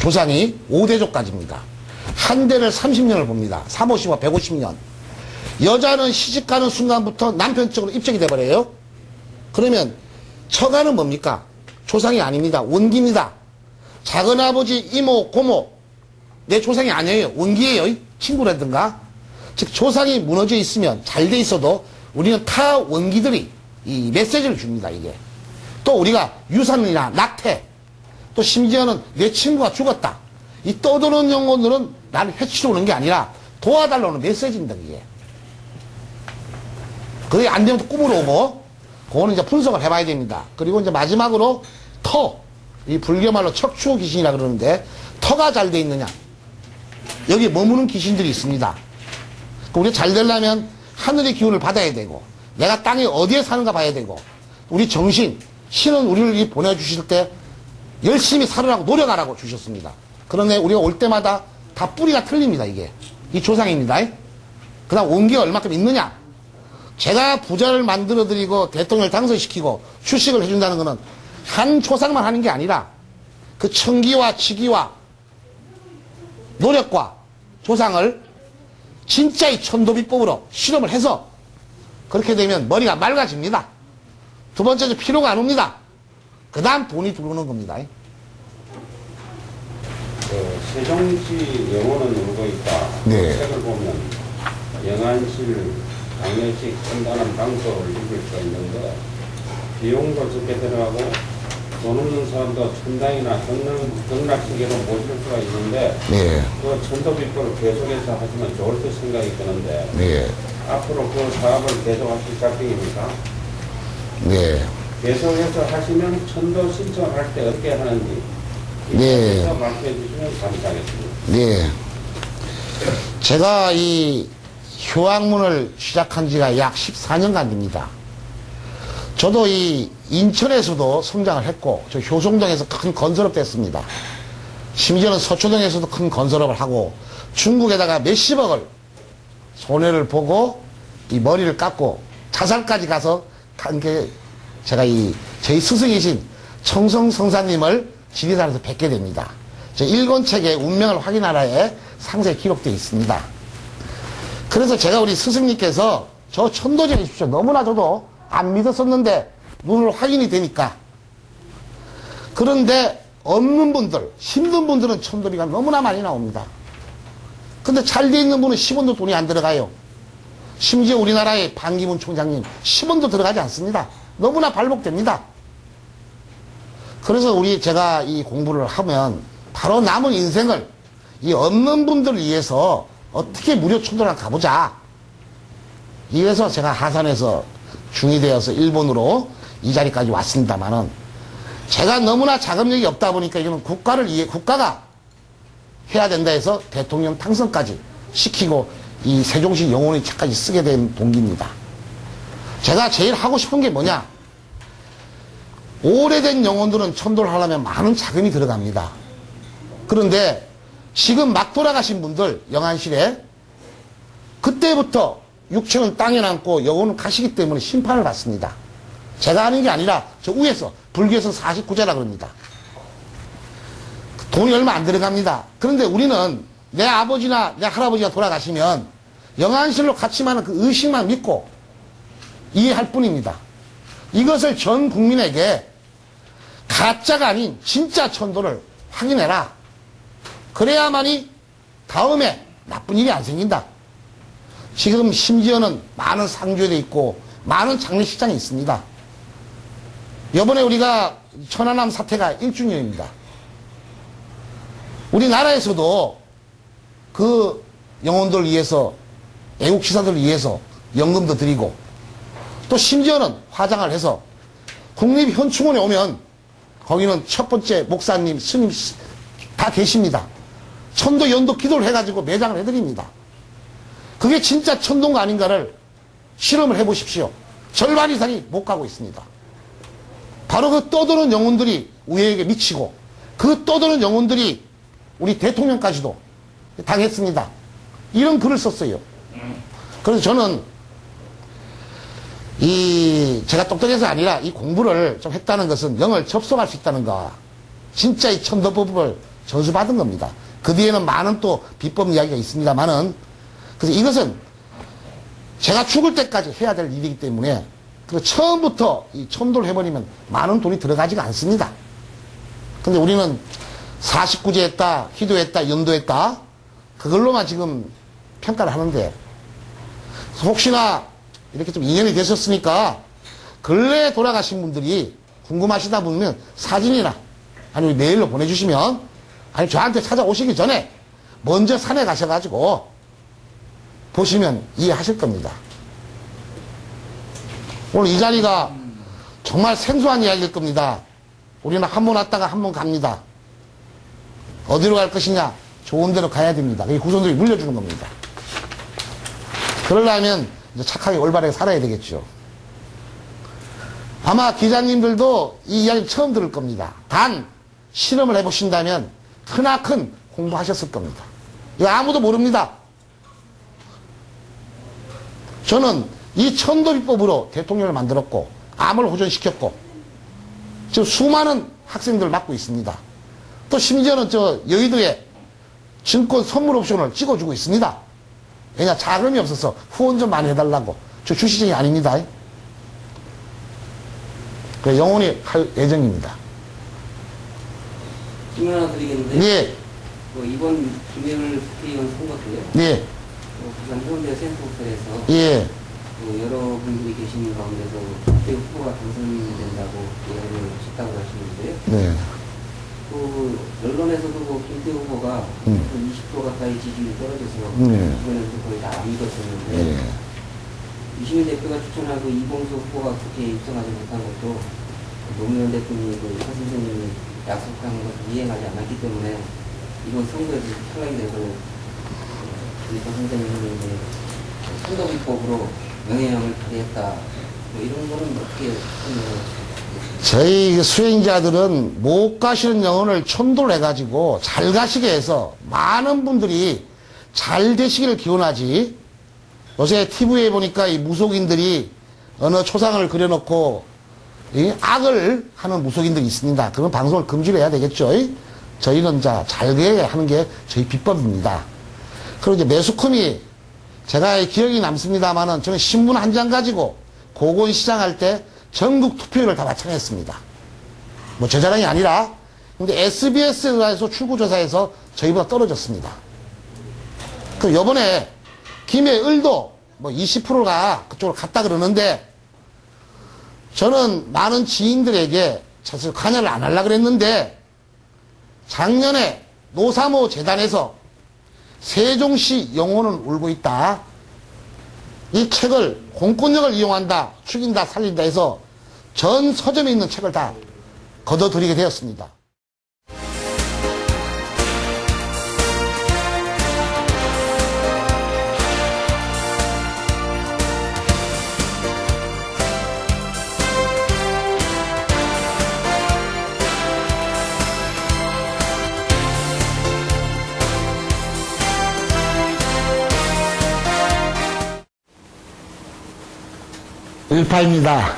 조상이 5대조까지입니다. 한 대를 30년을 봅니다. 350와 150년. 여자는 시집 가는 순간부터 남편 쪽으로 입적이 돼버려요. 그러면 처가는 뭡니까? 조상이 아닙니다. 원기입니다. 작은아버지, 이모, 고모 내 조상이 아니에요. 원기예요. 친구라든가. 즉 조상이 무너져 있으면 잘 돼 있어도 우리는 타 원기들이 이 메시지를 줍니다. 이게 또 우리가 유산이나 낙태 또 심지어는 내 친구가 죽었다 이 떠도는 영혼들은 나를 해치러 오는 게 아니라 도와달라는 메시지입니다. 이게 그게 안 되면 또 꿈으로 오고 그거는 이제 분석을 해봐야 됩니다. 그리고 이제 마지막으로 이 불교말로 척추 귀신이라 그러는데 터가 잘 돼 있느냐 여기 머무는 귀신들이 있습니다. 우리가 잘 되려면 하늘의 기운을 받아야 되고 내가 땅에 어디에 사는가 봐야 되고 우리 정신, 신은 우리를 보내주실 때 열심히 살으라고 노력하라고 주셨습니다. 그런데 우리가 올 때마다 다 뿌리가 틀립니다. 이게 이 조상입니다. 그 다음 원기가 얼마큼 있느냐 제가 부자를 만들어드리고 대통령을 당선시키고 주식을 해준다는 것은 한 조상만 하는 게 아니라 그 청기와 치기와 노력과 조상을 진짜의 천도비법으로 실험을 해서 그렇게 되면 머리가 맑아집니다. 두 번째는 피로가 안 옵니다. 그 다음 돈이 들어오는 겁니다. 세종시 영혼은 울고 있다. 네. 책을 보면 영안실 장례식 한다는 방법을 읽을 수가 있는데 비용도 적게 들어가고 돈 없는 사람도 천당이나 등락시계로 모실 수가 있는데 네. 그 천도비법을 계속해서 하시면 좋을 듯 생각이 드는데 네. 앞으로 그 사업을 계속하실 작정입니까? 네. 계속해서 하시면 천도 신청할 때 어떻게 하는지 네. 말씀해 주시면 감사하겠습니다. 네. 제가 이 휴학문을 시작한 지가 약 14년간 됩니다. 저도 이 인천에서도 성장을 했고 저 효송동에서 큰 건설업 됐습니다. 심지어는 서초동에서도 큰 건설업을 하고 중국에다가 몇십억을 손해를 보고 이 머리를 깎고 자살까지 가서 간 게 제가 저희 스승이신 청성 성사님을 지리산에서 뵙게 됩니다. 제 일권책의 운명을 확인하라에 상세히 기록되어 있습니다. 그래서 제가 우리 스승님께서 저 천도 좀 해주십시오. 너무나 저도 안 믿었었는데 눈으로 확인이 되니까. 그런데 없는 분들, 힘든 분들은 천도비가 너무나 많이 나옵니다. 근데 잘 돼 있는 분은 10원도 돈이 안 들어가요. 심지어 우리나라의 반기문 총장님 10원도 들어가지 않습니다. 너무나 발목됩니다. 그래서 제가 이 공부를 하면 바로 남은 인생을 이 없는 분들을 위해서 어떻게 무료 천도를 가보자. 이래서 제가 하산에서 중이 되어서 일본으로 이 자리까지 왔습니다만은 제가 너무나 자금력이 없다 보니까 이거는 국가가 해야 된다 해서 대통령 당선까지 시키고 이 세종시 영혼의 책까지 쓰게 된 동기입니다. 제가 제일 하고 싶은 게 뭐냐? 오래된 영혼들은 천도를 하려면 많은 자금이 들어갑니다. 그런데 지금 막 돌아가신 분들 영안실에 그때부터 육체는 땅에 남고 영혼은 가시기 때문에 심판을 받습니다. 제가 하는 게 아니라 저 위에서 불교에서 49제라 그럽니다. 돈이 얼마 안 들어갑니다. 그런데 우리는 내 아버지나 내 할아버지가 돌아가시면 영안실로 같이만은 그 의식만 믿고 이해할 뿐입니다. 이것을 전 국민에게 가짜가 아닌 진짜 천도를 확인해라. 그래야만이 다음에 나쁜 일이 안 생긴다. 지금 심지어는 많은 상주에 있고 많은 장례식장이 있습니다. 이번에 우리가 천안함 사태가 1주년입니다. 우리나라에서도 그 영혼들을 위해서 애국치사들을 위해서 연금도 드리고 또 심지어는 화장을 해서 국립현충원에 오면 거기는 첫 번째 목사님, 스님 다 계십니다. 천도 연도 기도를 해가지고 매장을 해드립니다. 그게 진짜 천도인가 아닌가를 실험을 해보십시오. 절반 이상이 못 가고 있습니다. 바로 그 떠도는 영혼들이 우리에게 미치고 그 떠도는 영혼들이 우리 대통령까지도 당했습니다. 이런 글을 썼어요. 그래서 저는 제가 똑똑해서 아니라 이 공부를 좀 했다는 것은 영을 접속할 수 있다는 거, 진짜 이 천도법을 전수받은 겁니다. 그 뒤에는 많은 또 비법 이야기가 있습니다만은, 그래서 이것은 제가 죽을 때까지 해야 될 일이기 때문에, 그 처음부터 이 천도를 해버리면 많은 돈이 들어가지가 않습니다. 근데 우리는 49제 했다, 기도했다, 연도했다, 그걸로만 지금 평가를 하는데, 혹시나 이렇게 좀 인연이 되셨으니까 근래에 돌아가신 분들이 궁금하시다 보면 사진이나 아니면 메일로 보내주시면, 아니 저한테 찾아오시기 전에 먼저 산에 가셔가지고 보시면 이해하실 겁니다. 오늘 이 자리가 정말 생소한 이야기일 겁니다. 우리는 한 번 왔다가 한 번 갑니다. 어디로 갈 것이냐? 좋은 데로 가야 됩니다. 그게 후손들이 물려주는 겁니다. 그러려면 이제 착하게 올바르게 살아야 되겠죠. 아마 기자님들도 이 이야기 처음 들을 겁니다. 단 실험을 해보신다면 크나큰 공부하셨을 겁니다. 이거 아무도 모릅니다. 저는 이 천도비법으로 대통령을 만들었고 암을 호전시켰고 지금 수많은 학생들을 맡고 있습니다. 또 심지어는 저 여의도에 증권 선물 옵션을 찍어주고 있습니다. 왜냐, 자금이 없어서 후원 좀 많이 해달라고. 저 주시정이 아닙니다. 그래서 영원히 할 예정입니다. 질문 하나 드리겠는데. 네. 이번 김영일 국회의원 선거 때요. 네. 부산 해운대 센터에서 예. 여러분들이 계시는 가운데서 국회 후보가 당선된다고 얘기를 하셨다고 하시는데요. 네. 언론에서도 김태 후보가 20% 가까이 지지율이 떨어져서 이번에도 거의 다 안 믿었었는데 유시민 대표가 추천하고 이봉수 후보가 국회에 입성하지 못한 것도 노무현 대통령이 현 선생님이 약속한 것을 이행하지 않았기 때문에 이번 선거에서 탈락이 돼서 현 선생님이 선거비법으로 영향을 발휘했다. 이런 거는 어떻게 설명하십니까? 저희 수행자들은 못 가시는 영혼을 천도를 해가지고 잘 가시게 해서 많은 분들이 잘 되시기를 기원하지. 요새 TV에 보니까 이 무속인들이 어느 초상을 그려놓고 이 악을 하는 무속인들이 있습니다. 그런 방송을 금지를 해야 되겠죠. 저희는 잘 되게 하는 게 저희 비법입니다. 그리고 이제 매수컴이 제가 기억이 남습니다만은 저는 신문 한 장 가지고 고건시장 할 때 전국 투표율을 다 마찬가지했습니다. 뭐 제 자랑이 아니라. 근데 SBS에서 출구조사에서 저희보다 떨어졌습니다. 그 요번에 김해을도 뭐 20%가 그쪽으로 갔다 그러는데 저는 많은 지인들에게 사실 관여를 안 하려고 그랬는데 작년에 노사모 재단에서 세종시 영혼은 울고 있다. 이 책을 공권력을 이용한다, 죽인다, 살린다 해서 전 서점에 있는 책을 다 걷어들이게 되었습니다. 일파입니다.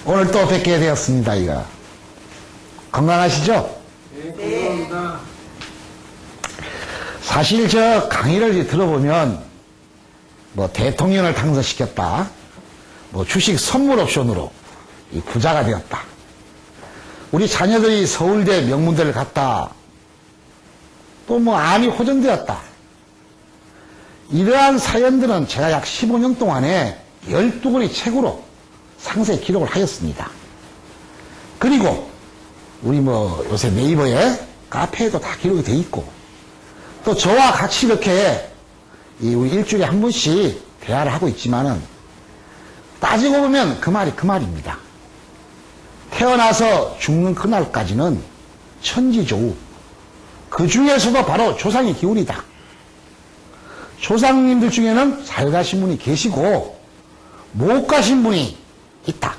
오늘 또 뵙게 되었습니다. 이거 건강하시죠? 네, 감사합니다. 사실 저 강의를 들어보면 뭐 대통령을 당선시켰다, 뭐 주식 선물 옵션으로 이 부자가 되었다, 우리 자녀들이 서울대 명문대를 갔다, 또 뭐 암이 호전되었다, 이러한 사연들은 제가 약 15년 동안에 12권의 책으로 상세 기록을 하였습니다. 그리고 우리 뭐 요새 네이버에 카페에도 다 기록이 돼 있고, 또 저와 같이 이렇게 우리 일주일에 한 번씩 대화를 하고 있지만은 따지고 보면 그 말이 그 말입니다. 태어나서 죽는 그날까지는 천지조우, 그 중에서도 바로 조상의 기운이다. 조상님들 중에는 잘 가신 분이 계시고 못 가신 분이 있다.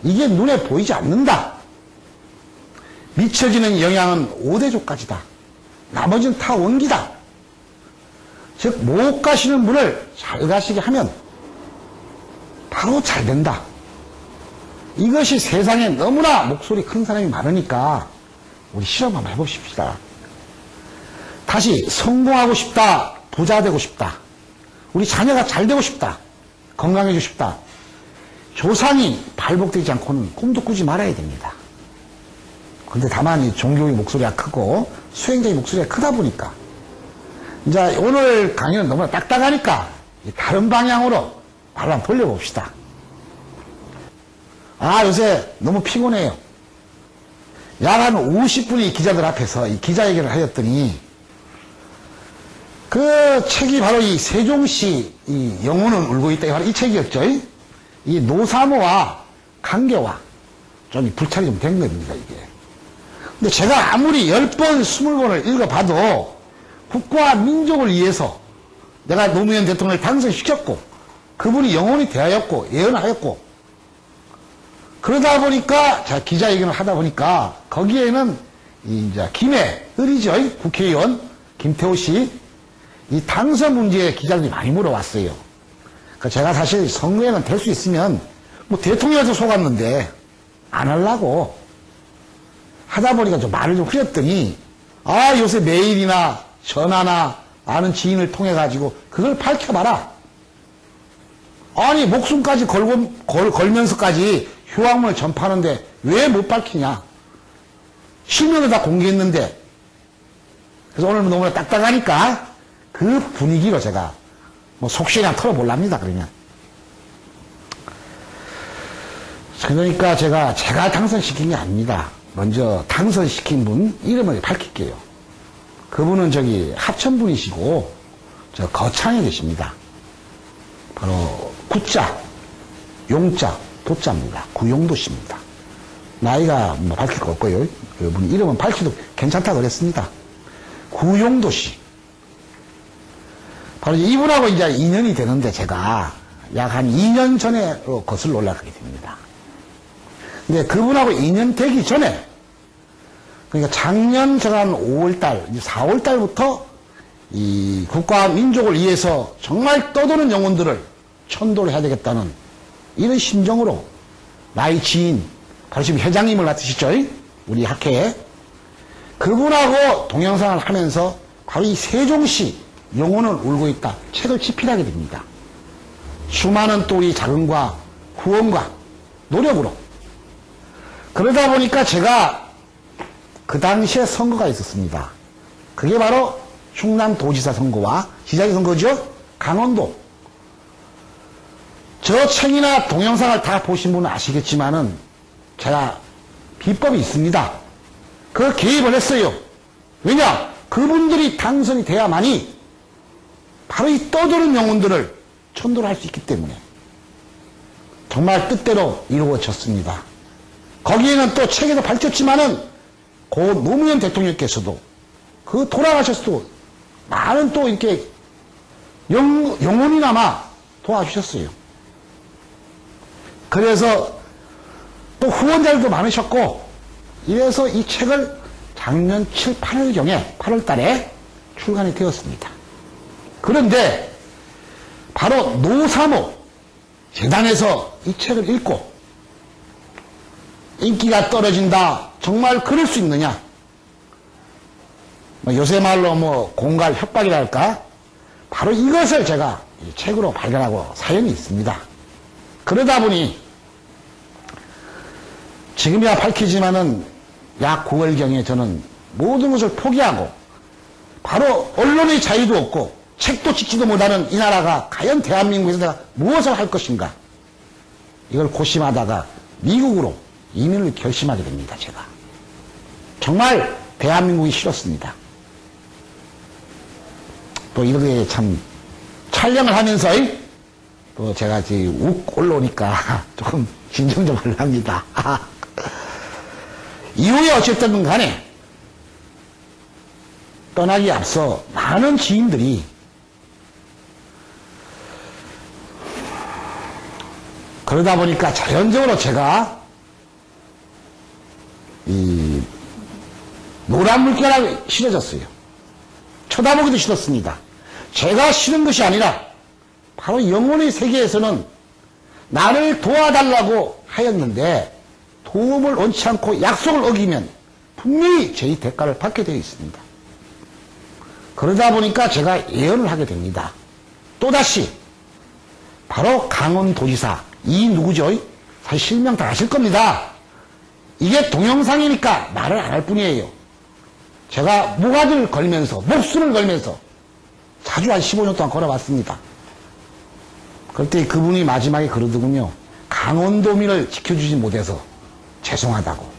이게 눈에 보이지 않는다. 미쳐지는 영향은 5대조까지다. 나머지는 다 원기다. 즉 못 가시는 분을 잘 가시게 하면 바로 잘 된다. 이것이 세상에 너무나 목소리 큰 사람이 많으니까 우리 실험 한번 해봅시다. 다시 성공하고 싶다, 부자 되고 싶다, 우리 자녀가 잘 되고 싶다, 건강해지고 싶다, 조상이 발복되지 않고는 꿈도 꾸지 말아야 됩니다. 근데 다만 이 종교의 목소리가 크고 수행자의 목소리가 크다 보니까 이제 오늘 강의는 너무나 딱딱하니까 다른 방향으로 말을 한번 돌려봅시다. 요새 너무 피곤해요. 약 한 50분이 기자들 앞에서 이 기자회견을 하였더니 그 책이 바로 이 세종시 이 영혼은 울고 있다, 바로 이 책이었죠. 이 노사모와 관계와 좀 불찰이 좀 된 겁니다, 이게. 근데 제가 아무리 10번, 20번을 읽어봐도 국가와 민족을 위해서 내가 노무현 대통령을 당선시켰고 그분이 영혼이 되었고 예언하였고, 그러다 보니까 자 기자회견을 하다 보니까 거기에는 이제 김해을이죠, 국회의원 김태호 씨, 이 당선 문제에 기자들이 많이 물어왔어요. 그러니까 제가 사실 선거에는 될 수 있으면 뭐 대통령한테 속았는데 안 하려고 하다 보니까 좀 말을 좀 흐렸더니 요새 메일이나 전화나 아는 지인을 통해 가지고 그걸 밝혀봐라. 아니 목숨까지 걸면서까지 휴학문을 전파하는데 왜 못 밝히냐. 실명을 다 공개했는데. 그래서 오늘 너무나 딱딱하니까 그 분위기로 제가 뭐 속시나 털어보랍니다. 그러니까 제가 당선시킨 게 아닙니다. 먼저 당선시킨 분 이름을 밝힐게요. 그분은 저기 하천분이시고 저 거창에 계십니다. 바로 구자, 용자, 도자입니다. 구용도씨입니다. 나이가 뭐 밝힐 거 없고요. 그분 이름은 밝혀도 괜찮다고 그랬습니다. 구용도씨. 바로 이분하고 이제 인연이 되는데 제가 약 한 2년 전에 거슬러 올라가게 됩니다. 근데 그분하고 인연 되기 전에, 그러니까 작년 제가 한 5월달, 4월달부터 이 국가와 민족을 위해서 정말 떠도는 영혼들을 천도를 해야 되겠다는 이런 심정으로 나의 지인, 바로 지금 회장님을 맡으시죠? 우리 학회에. 그분하고 동영상을 하면서 바로 이 세종시 영혼을 울고 있다 책을 집필하게 됩니다. 수많은 또 우리 자금과 후원과 노력으로. 그러다 보니까 제가 그 당시에 선거가 있었습니다. 그게 바로 충남도지사 선거와 시장의 선거죠. 강원도. 저 책이나 동영상을 다 보신 분은 아시겠지만은 제가 비법이 있습니다. 그 개입을 했어요. 왜냐? 그분들이 당선이 돼야만이 바로 이 떠도는 영혼들을 천도를 할 수 있기 때문에 정말 뜻대로 이루어졌습니다. 거기에는 또 책에도 밝혔지만은 고 노무현 대통령께서도 그 돌아가셨어도 많은 또 이렇게 영혼이나마 도와주셨어요. 그래서 또 후원자들도 많으셨고 이래서 이 책을 작년 7, 8월경에 8월 달에 출간이 되었습니다. 그런데 바로 노사모 재단에서 이 책을 읽고 인기가 떨어진다. 정말 그럴 수 있느냐. 요새 말로 공갈 협박이랄까. 바로 이것을 제가 이 책으로 발견하고 사연이 있습니다. 그러다 보니 지금이야 밝히지만은 약 9월경에 저는 모든 것을 포기하고 바로 언론의 자유도 없고 책도 찍지도 못하는 이 나라가 과연 대한민국에서 내가 무엇을 할 것인가 이걸 고심하다가 미국으로 이민을 결심하게 됩니다. 제가 정말 대한민국이 싫었습니다. 또 이렇게 참 촬영을 하면서 또 제가 욱 올라오니까 조금 진정 좀 하려합니다. 이후에 어쨌든 간에 떠나기 앞서 많은 지인들이 그러다 보니까 자연적으로 제가 이 노란 물결이 싫어졌어요. 쳐다보기도 싫었습니다. 제가 싫은 것이 아니라 바로 영혼의 세계에서는 나를 도와달라고 하였는데 도움을 원치 않고 약속을 어기면 분명히 제 대가를 받게 되어 있습니다. 그러다 보니까 제가 예언을 하게 됩니다. 또다시 바로 강원도지사 이 누구죠? 사실 실명 다 아실 겁니다. 이게 동영상이니까 말을 안 할 뿐이에요. 제가 모가지를 걸면서 목숨을 걸면서 자주 한 15년 동안 걸어왔습니다. 그때 그분이 마지막에 그러더군요. 강원도민을 지켜주지 못해서 죄송하다고.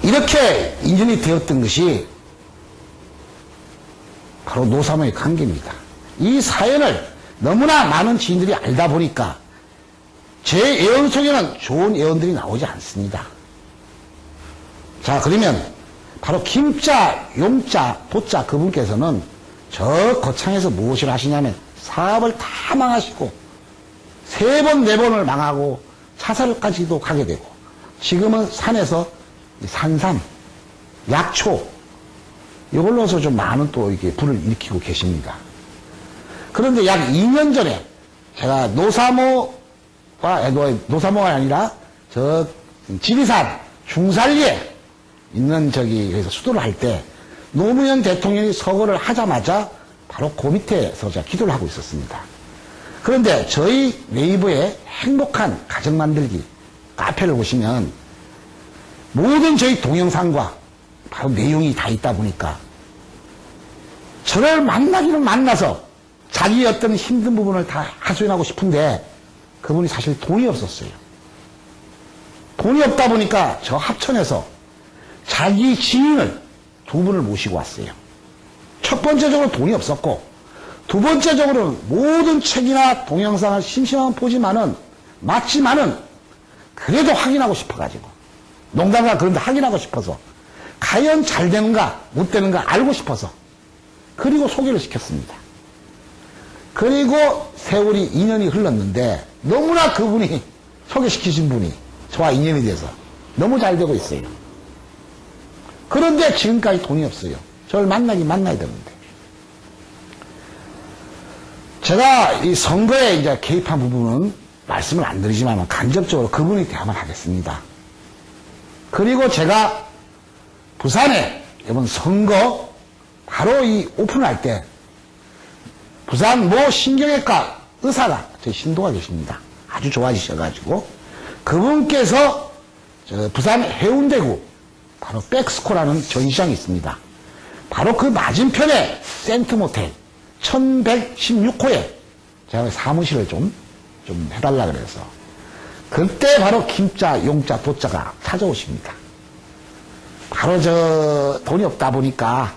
이렇게 인연이 되었던 것이 바로 노사모의 관계입니다. 이 사연을 너무나 많은 지인들이 알다 보니까 제 예언 속에는 좋은 예언들이 나오지 않습니다. 자, 그러면 바로 김자, 용자, 도자 그분께서는 저 거창에서 무엇을 하시냐면 사업을 다 망하시고 3번, 4번을 망하고 자살까지도 가게 되고 지금은 산에서 산삼, 약초 이걸로서 좀 많은 또 이렇게 불을 일으키고 계십니다. 그런데 약 2년 전에 제가 노사모가 아니라 저 지리산 중산리에 있는 여기서 수도를 할 때 노무현 대통령이 서거를 하자마자 바로 그 밑에서 제가 기도를 하고 있었습니다. 그런데 저희 네이버에 행복한 가정 만들기 카페를 보시면 모든 저희 동영상과 바로 내용이 다 있다 보니까 저를 만나기는 만나서 자기의 어떤 힘든 부분을 다 하소연하고 싶은데 그분이 사실 돈이 없었어요. 돈이 없다 보니까 저 합천에서 자기 지인을 2분을 모시고 왔어요. 첫 번째적으로 돈이 없었고 두 번째적으로는 모든 책이나 동영상을 심심하면 보지만은 맞지만은 그래도 확인하고 싶어가지고 농담이나 그런데 확인하고 싶어서 과연 잘 되는가 못 되는가 알고 싶어서 그리고 소개를 시켰습니다. 그리고 세월이 2년이 흘렀는데 너무나 그분이 소개시키신 분이 저와 인연이 돼서 너무 잘 되고 있어요. 그런데 지금까지 돈이 없어요. 저를 만나야 되는데. 제가 이 선거에 이제 개입한 부분은 말씀을 안 드리지만 간접적으로 그분이 대화만 하겠습니다. 그리고 제가 부산에 이번 선거 바로 이 오픈할 때 부산 모 신경외과 의사가 저희 신도가 계십니다. 아주 좋아지셔가지고 그분께서 저 부산 해운대구 바로 백스코라는 전시장이 있습니다. 바로 그 맞은편에 센트모텔 1116호에 제가 사무실을 좀 해달라 그래서 그때 바로 김자, 용자, 도자가 찾아오십니다. 바로 저 돈이 없다 보니까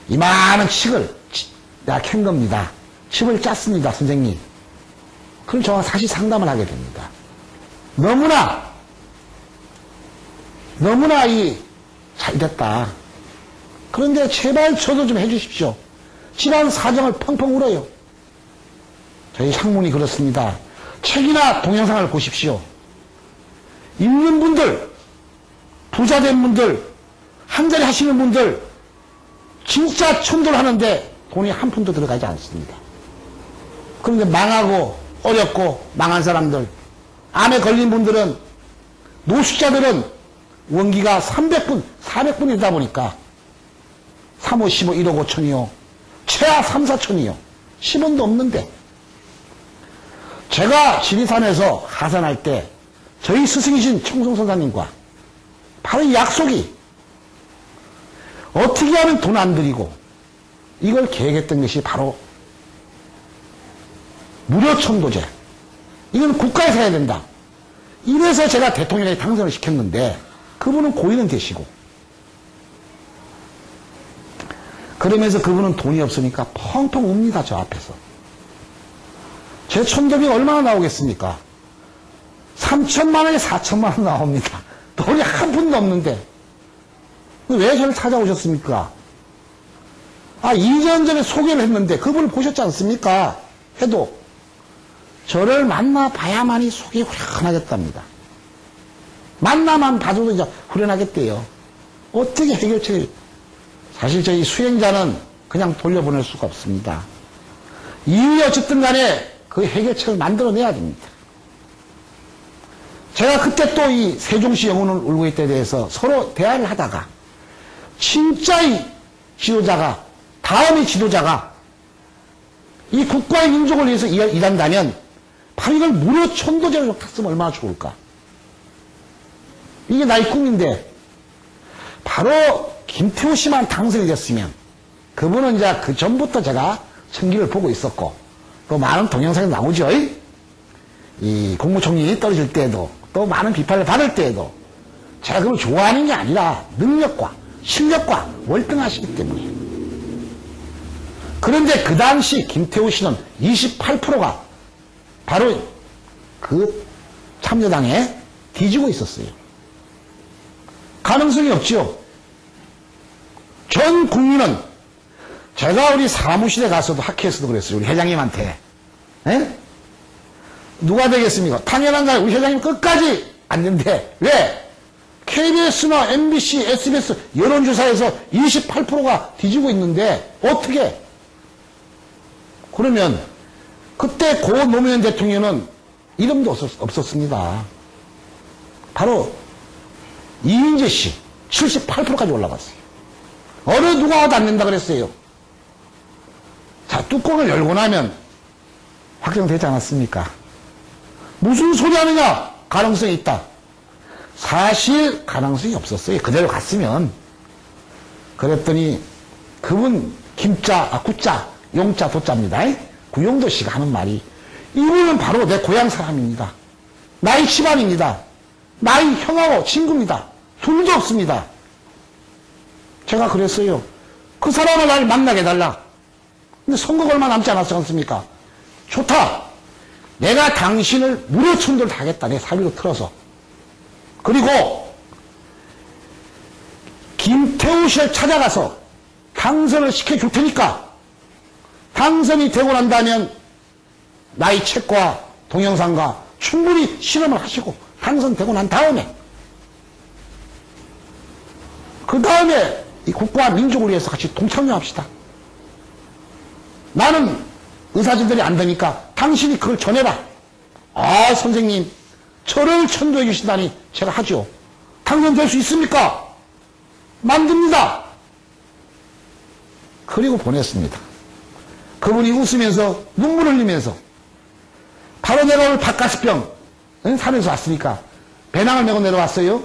이만한 칙을 내가 캔 겁니다. 칙을 짰습니다, 선생님. 그럼 저와 사실 상담을 하게 됩니다. 너무나 잘 됐다. 그런데 제발 저도 좀 해주십시오. 집안 사정을 펑펑 울어요. 저희 상문이 그렇습니다. 책이나 동영상을 보십시오. 있는 분들, 부자된 분들, 한자리 하시는 분들, 진짜 천도를 하는데 돈이 한 푼도 들어가지 않습니다. 그런데 망하고 어렵고 망한 사람들, 암에 걸린 분들은, 노숙자들은 원기가 300분, 400분이다 보니까 3, 5, 15, 1억 5천이요. 최하 3, 4천이요. 10원도 없는데. 제가 지리산에서 하산할 때 저희 스승이신 청송선사님과 바로 이 약속이 어떻게 하면 돈 안 들이고 이걸 계획했던 것이 바로 무료천도제. 이건 국가에서 해야 된다. 이래서 제가 대통령에 당선을 시켰는데 그분은 고인은 되시고 그러면서 그분은 돈이 없으니까 펑펑 웁니다. 저 앞에서. 제 천도비가 얼마나 나오겠습니까? 3천만 원에 4천만 원 나옵니다. 돈이 한 푼도 없는데 왜 저를 찾아오셨습니까? 2년 전에 소개를 했는데 그분을 보셨지 않습니까? 해도 저를 만나봐야만이 속이 후련하겠답니다. 만나만 봐줘도 이제 후련하겠대요. 어떻게 해결책을. 사실 저희 수행자는 그냥 돌려보낼 수가 없습니다. 이유에 어쨌든 간에 그 해결책을 만들어내야 됩니다. 제가 그때 또 이 세종시 영혼을 울고 있다에 대해서 서로 대화를 하다가 진짜의 지도자가, 다음의 지도자가 이 국가의 민족을 위해서 일한다면 바로 이걸 무료 천도제로 탔으면 얼마나 좋을까. 이게 나의 꿈인데 바로 김태우 씨만 당선이 됐으면 그분은 이제 그 전부터 제가 천기를 보고 있었고 또 많은 동영상이 나오죠. 이 국무총리 떨어질 때에도 또 많은 비판을 받을 때에도 제가 그걸 좋아하는 게 아니라 능력과 실력과 월등하시기 때문에. 그런데 그 당시 김태우 씨는 28%가 바로 그 참여당에 뒤지고 있었어요. 가능성이 없죠. 전 국민은 제가 우리 사무실에 가서도 학회에서도 그랬어요. 우리 회장님한테. 에? 누가 되겠습니까? 당연한 거예요. 우리 회장님 끝까지 안 된대. 왜? KBS나 MBC, SBS 여론조사에서 28%가 뒤지고 있는데 어떻게? 그러면 그때 고 노무현 대통령은 이름도 없었습니다. 바로 이인재 씨 78%까지 올라갔어요. 어느 누가 와도 안 된다 그랬어요. 자, 뚜껑을 열고 나면 확정되지 않았습니까? 무슨 소리 하느냐? 가능성이 있다. 사실 가능성이 없었어요. 그대로 갔으면. 그랬더니 그분 김자, 구자, 용자, 도자입니다. 구용도 씨가 하는 말이 이분은 바로 내 고향 사람입니다. 나의 집안입니다. 나의 형하고 친구입니다. 둘도 없습니다. 제가 그랬어요. 그 사람을 날 만나게 해달라. 근데 선거가 얼마 남지 않았지 않습니까? 좋다. 내가 당신을 무료 천도를 하겠다. 내 사비로 틀어서. 그리고 김태우 씨를 찾아가서 당선을 시켜줄 테니까 당선이 되고 난다면 나의 책과 동영상과 충분히 실험을 하시고 당선되고 난 다음에 그 다음에 이 국가와 민족을 위해서 같이 동참합시다. 나는 의사진들이 안 되니까 당신이 그걸 전해라. 아, 선생님 저를 천도해 주신다니 제가 하죠. 당선될 수 있습니까? 만듭니다. 그리고 보냈습니다. 그분이 웃으면서 눈물 흘리면서 바로 내가 오늘 바카스병 산에서 왔으니까 배낭을 메고 내려왔어요.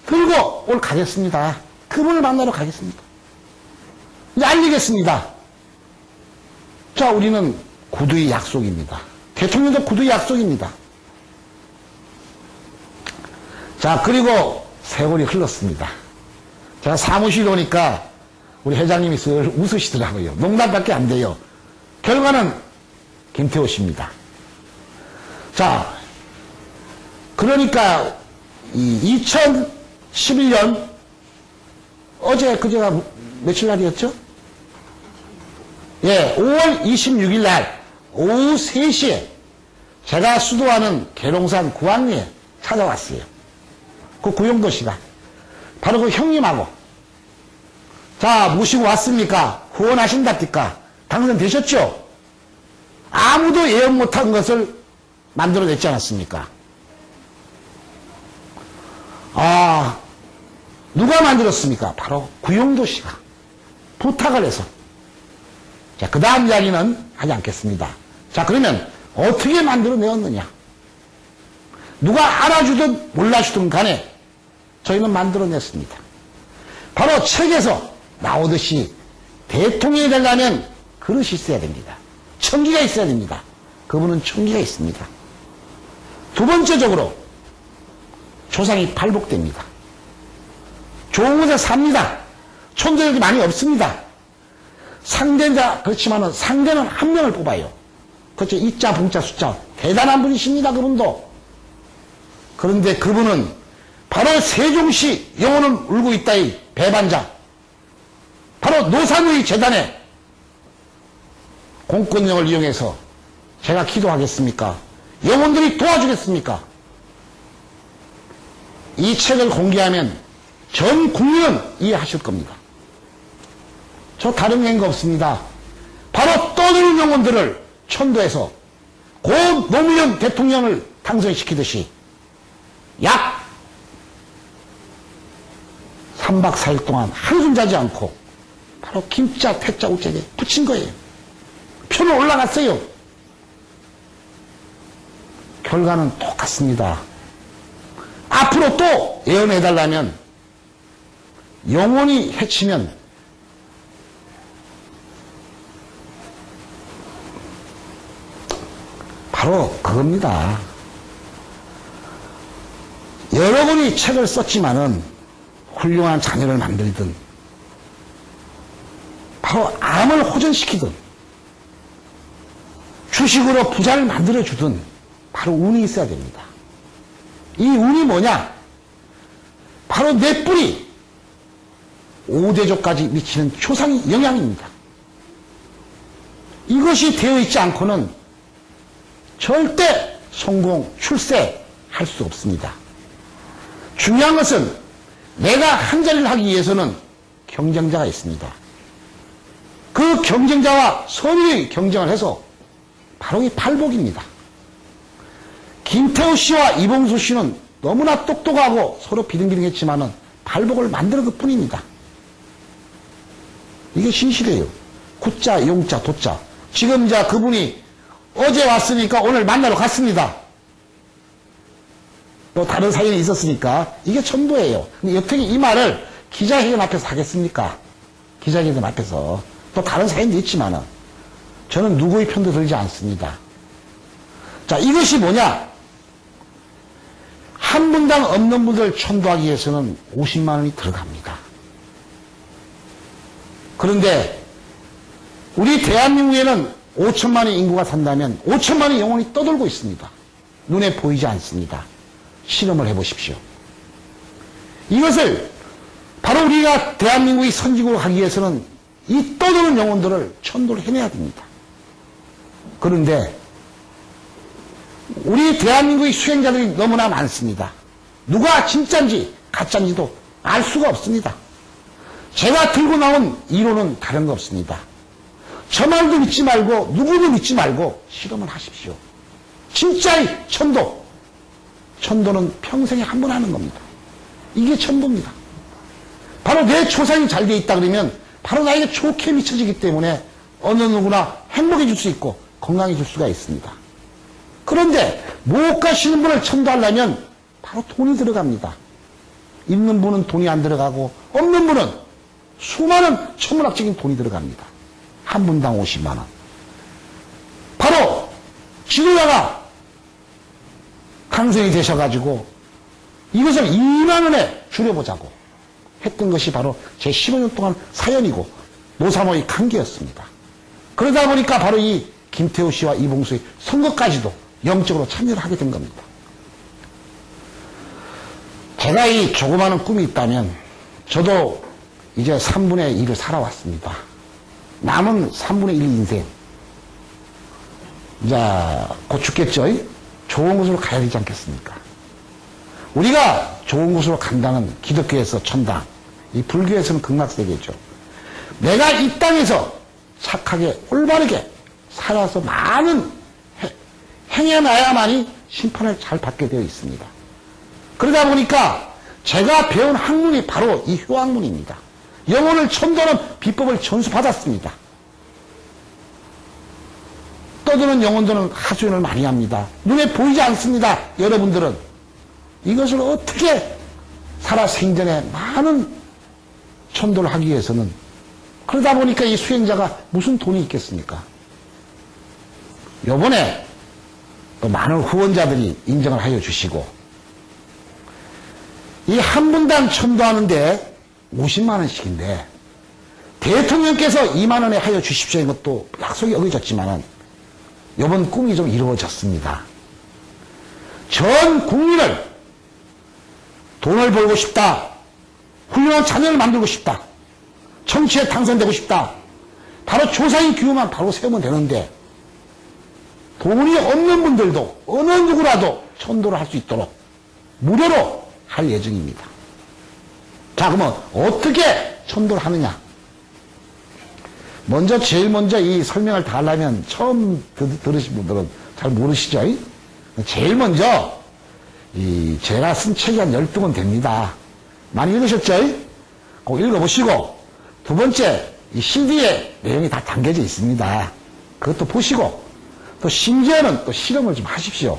들고 오늘 가겠습니다. 그분을 만나러 가겠습니다. 이제 알리겠습니다. 자, 우리는 구두의 약속입니다. 대통령도 구두의 약속입니다. 자, 그리고 세월이 흘렀습니다. 제가 사무실에 오니까 우리 회장님이 슬 웃으시더라고요. 농담밖에 안 돼요. 결과는 김태호 씨입니다. 자, 그러니까 이 2011년 어제 그제가 며칠 날이었죠? 예, 5월 26일 날 오후 3시에 제가 수도하는 계룡산 구항리에 찾아왔어요. 그 구용도시가 바로 그 형님하고 자, 모시고 왔습니까? 후원하신답니까? 당선되셨죠? 아무도 예언 못한 것을 만들어냈지 않았습니까? 아, 누가 만들었습니까? 바로 구용도시가 부탁을 해서. 자, 그 다음 이야기는 하지 않겠습니다. 자, 그러면 어떻게 만들어내었느냐? 누가 알아주든 몰라주든 간에 저희는 만들어냈습니다. 바로 책에서 나오듯이 대통령이 되려면 그릇이 있어야 됩니다. 청기가 있어야 됩니다. 그분은 청기가 있습니다. 두 번째적으로 조상이 발복됩니다. 좋은 곳에 삽니다. 촌들이 많이 없습니다. 상대자 그렇지만은 상대는 한 명을 뽑아요. 그렇죠. 이자 봉자 숫자 대단한 분이십니다. 그분도. 그런데 그분은 바로 세종시 영혼은 울고 있다의 배반자 바로 노사누이 재단의 공권력을 이용해서 제가 기도하겠습니까? 영혼들이 도와주겠습니까? 이 책을 공개하면 전 국민은 이해하실 겁니다. 저 다른 행거 없습니다. 바로 떠드는 영혼들을 천도해서 고 노무현 대통령을 당선시키듯이 약 3박 4일 동안 한숨 자지 않고 바로 김자, 태자, 우자에 붙인 거예요. 표는 올라갔어요. 결과는 똑같습니다. 앞으로 또 예언해달라면 영원히 해치면 바로 그겁니다. 여러분이 책을 썼지만은 훌륭한 자녀를 만들든 바로 암을 호전시키든 주식으로 부자를 만들어주든 바로 운이 있어야 됩니다. 이 운이 뭐냐? 바로 내 뿌리 5대조까지 미치는 초상의 영향입니다. 이것이 되어 있지 않고는 절대 성공, 출세할 수 없습니다. 중요한 것은 내가 한 자리를 하기 위해서는 경쟁자가 있습니다. 그 경쟁자와 선의의 경쟁을 해서 바로 이 발복입니다. 김태우 씨와 이봉수 씨는 너무나 똑똑하고 서로 비등비등했지만은 발복을 만들었을 뿐입니다. 이게 진실이에요. 구자, 용자, 도자. 지금 이제 그분이 어제 왔으니까 오늘 만나러 갔습니다. 또 다른 사연이 있었으니까 이게 전부예요. 근데 여태까지 이 말을 기자회견 앞에서 하겠습니까? 기자회견 앞에서. 또 다른 사연도 있지만은 저는 누구의 편도 들지 않습니다. 자, 이것이 뭐냐? 한 분당 없는 분들 천도하기 위해서는 50만 원이 들어갑니다. 그런데 우리 대한민국에는 5천만의 인구가 산다면 5천만의 영혼이 떠돌고 있습니다. 눈에 보이지 않습니다. 실험을 해보십시오. 이것을 바로 우리가 대한민국이 선진국으로 가기 위해서는 이 떠도는 영혼들을 천도를 해내야 됩니다. 그런데 우리 대한민국의 수행자들이 너무나 많습니다. 누가 진짜인지 가짜인지도 알 수가 없습니다. 제가 들고 나온 이론은 다른 거 없습니다. 저 말도 믿지 말고 누구도 믿지 말고 실험을 하십시오. 진짜의 천도. 천도는 평생에 한 번 하는 겁니다. 이게 전부입니다. 바로 내 초상이 잘 돼 있다 그러면 바로 나에게 좋게 미쳐지기 때문에 어느 누구나 행복해질 수 있고 건강해질 수가 있습니다. 그런데 못 가시는 분을 천도하려면 바로 돈이 들어갑니다. 있는 분은 돈이 안 들어가고 없는 분은 수많은 천문학적인 돈이 들어갑니다. 한 분당 50만 원. 바로 지도자가 당선이 되셔가지고 이것을 2만 원에 줄여보자고 했던 것이 바로 제 15년 동안 사연이고 노사모의 관계였습니다. 그러다 보니까 바로 이 김태우 씨와 이봉수의 선거까지도 영적으로 참여를 하게 된 겁니다. 제가 이 조그마한 꿈이 있다면 저도 이제 3분의 1을 살아왔습니다. 남은 3분의 1 인생. 이제 곧 죽겠죠? 좋은 곳으로 가야 되지 않겠습니까? 우리가 좋은 곳으로 간다는 기독교에서 천당, 이 불교에서는 극락세계죠. 내가 이 땅에서 착하게 올바르게 살아서 많은 행해놔야만이 심판을 잘 받게 되어 있습니다. 그러다 보니까 제가 배운 학문이 바로 이 효학문입니다. 영혼을 천도하는 비법을 전수받았습니다. 떠드는 영혼들은 하소연을 많이 합니다. 눈에 보이지 않습니다. 여러분들은 이것을 어떻게 살아 생전에 많은 천도를 하기 위해서는 그러다 보니까 이 수행자가 무슨 돈이 있겠습니까? 요번에 또 많은 후원자들이 인정을 하여 주시고 이 한 분당 천도하는데 50만 원씩인데 대통령께서 2만 원에 하여 주십시오. 이것도 약속이 어겨졌지만은 이번 꿈이 좀 이루어졌습니다. 전 국민을 돈을 벌고 싶다. 훌륭한 자녀를 만들고 싶다. 정치에 당선되고 싶다. 바로 조상의 기후만 바로 세우면 되는데 돈이 없는 분들도 어느 누구라도 천도를 할 수 있도록 무료로 할 예정입니다. 자, 그러면 어떻게 천도를 하느냐? 제일 먼저 이 설명을 다 하려면 처음 들으신 분들은 잘 모르시죠? 제일 먼저 제가 쓴 책이 한 12권 됩니다. 많이 읽으셨죠? 꼭 읽어보시고 두 번째 이 CD에 내용이 다 담겨져 있습니다. 그것도 보시고 또 심지어는 또 실험을 좀 하십시오.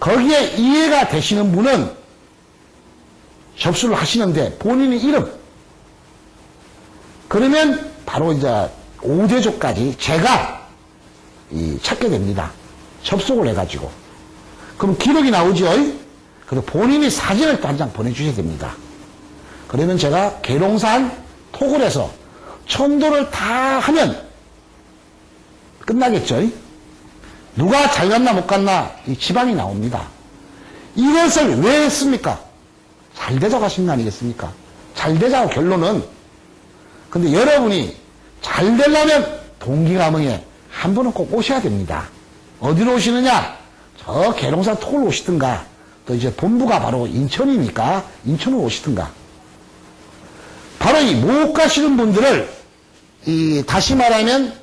거기에 이해가 되시는 분은 접수를 하시는데 본인의 이름 그러면 바로 이제 5대조까지 제가 찾게 됩니다. 접속을 해가지고. 그럼 기록이 나오죠? 그리고 본인이 사진을 또 한 장 보내주셔야 됩니다. 그러면 제가 계룡산 토굴에서 천도를 다 하면 끝나겠죠? 누가 잘 갔나 못 갔나 이 지방이 나옵니다. 이것을 왜 했습니까? 잘 되자고 하신 거 아니겠습니까? 잘 되자고 결론은 근데 여러분이 잘 되려면 동기가몽에 한 번은 꼭 오셔야 됩니다. 어디로 오시느냐? 저 계룡산 토굴 오시든가 또 이제 본부가 바로 인천이니까 인천으로 오시든가 바로 이 못 가시는 분들을 다시 말하면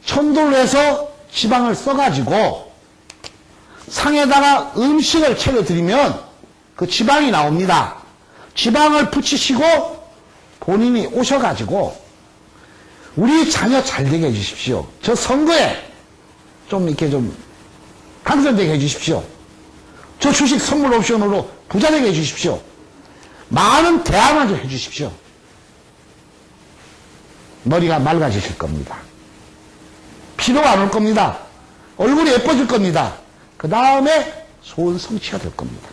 천도를 해서 지방을 써가지고 상에다가 음식을 차려드리면 그 지방이 나옵니다. 지방을 붙이시고 본인이 오셔가지고 우리 자녀 잘되게 해주십시오. 저 선거에 좀 이렇게 좀 당선되게 해주십시오. 저 주식 선물 옵션으로 부자되게 해주십시오. 많은 대안을 좀 해주십시오. 머리가 맑아지실 겁니다. 피로가 안 올 겁니다. 얼굴이 예뻐질 겁니다. 그 다음에 소원 성취가 될 겁니다.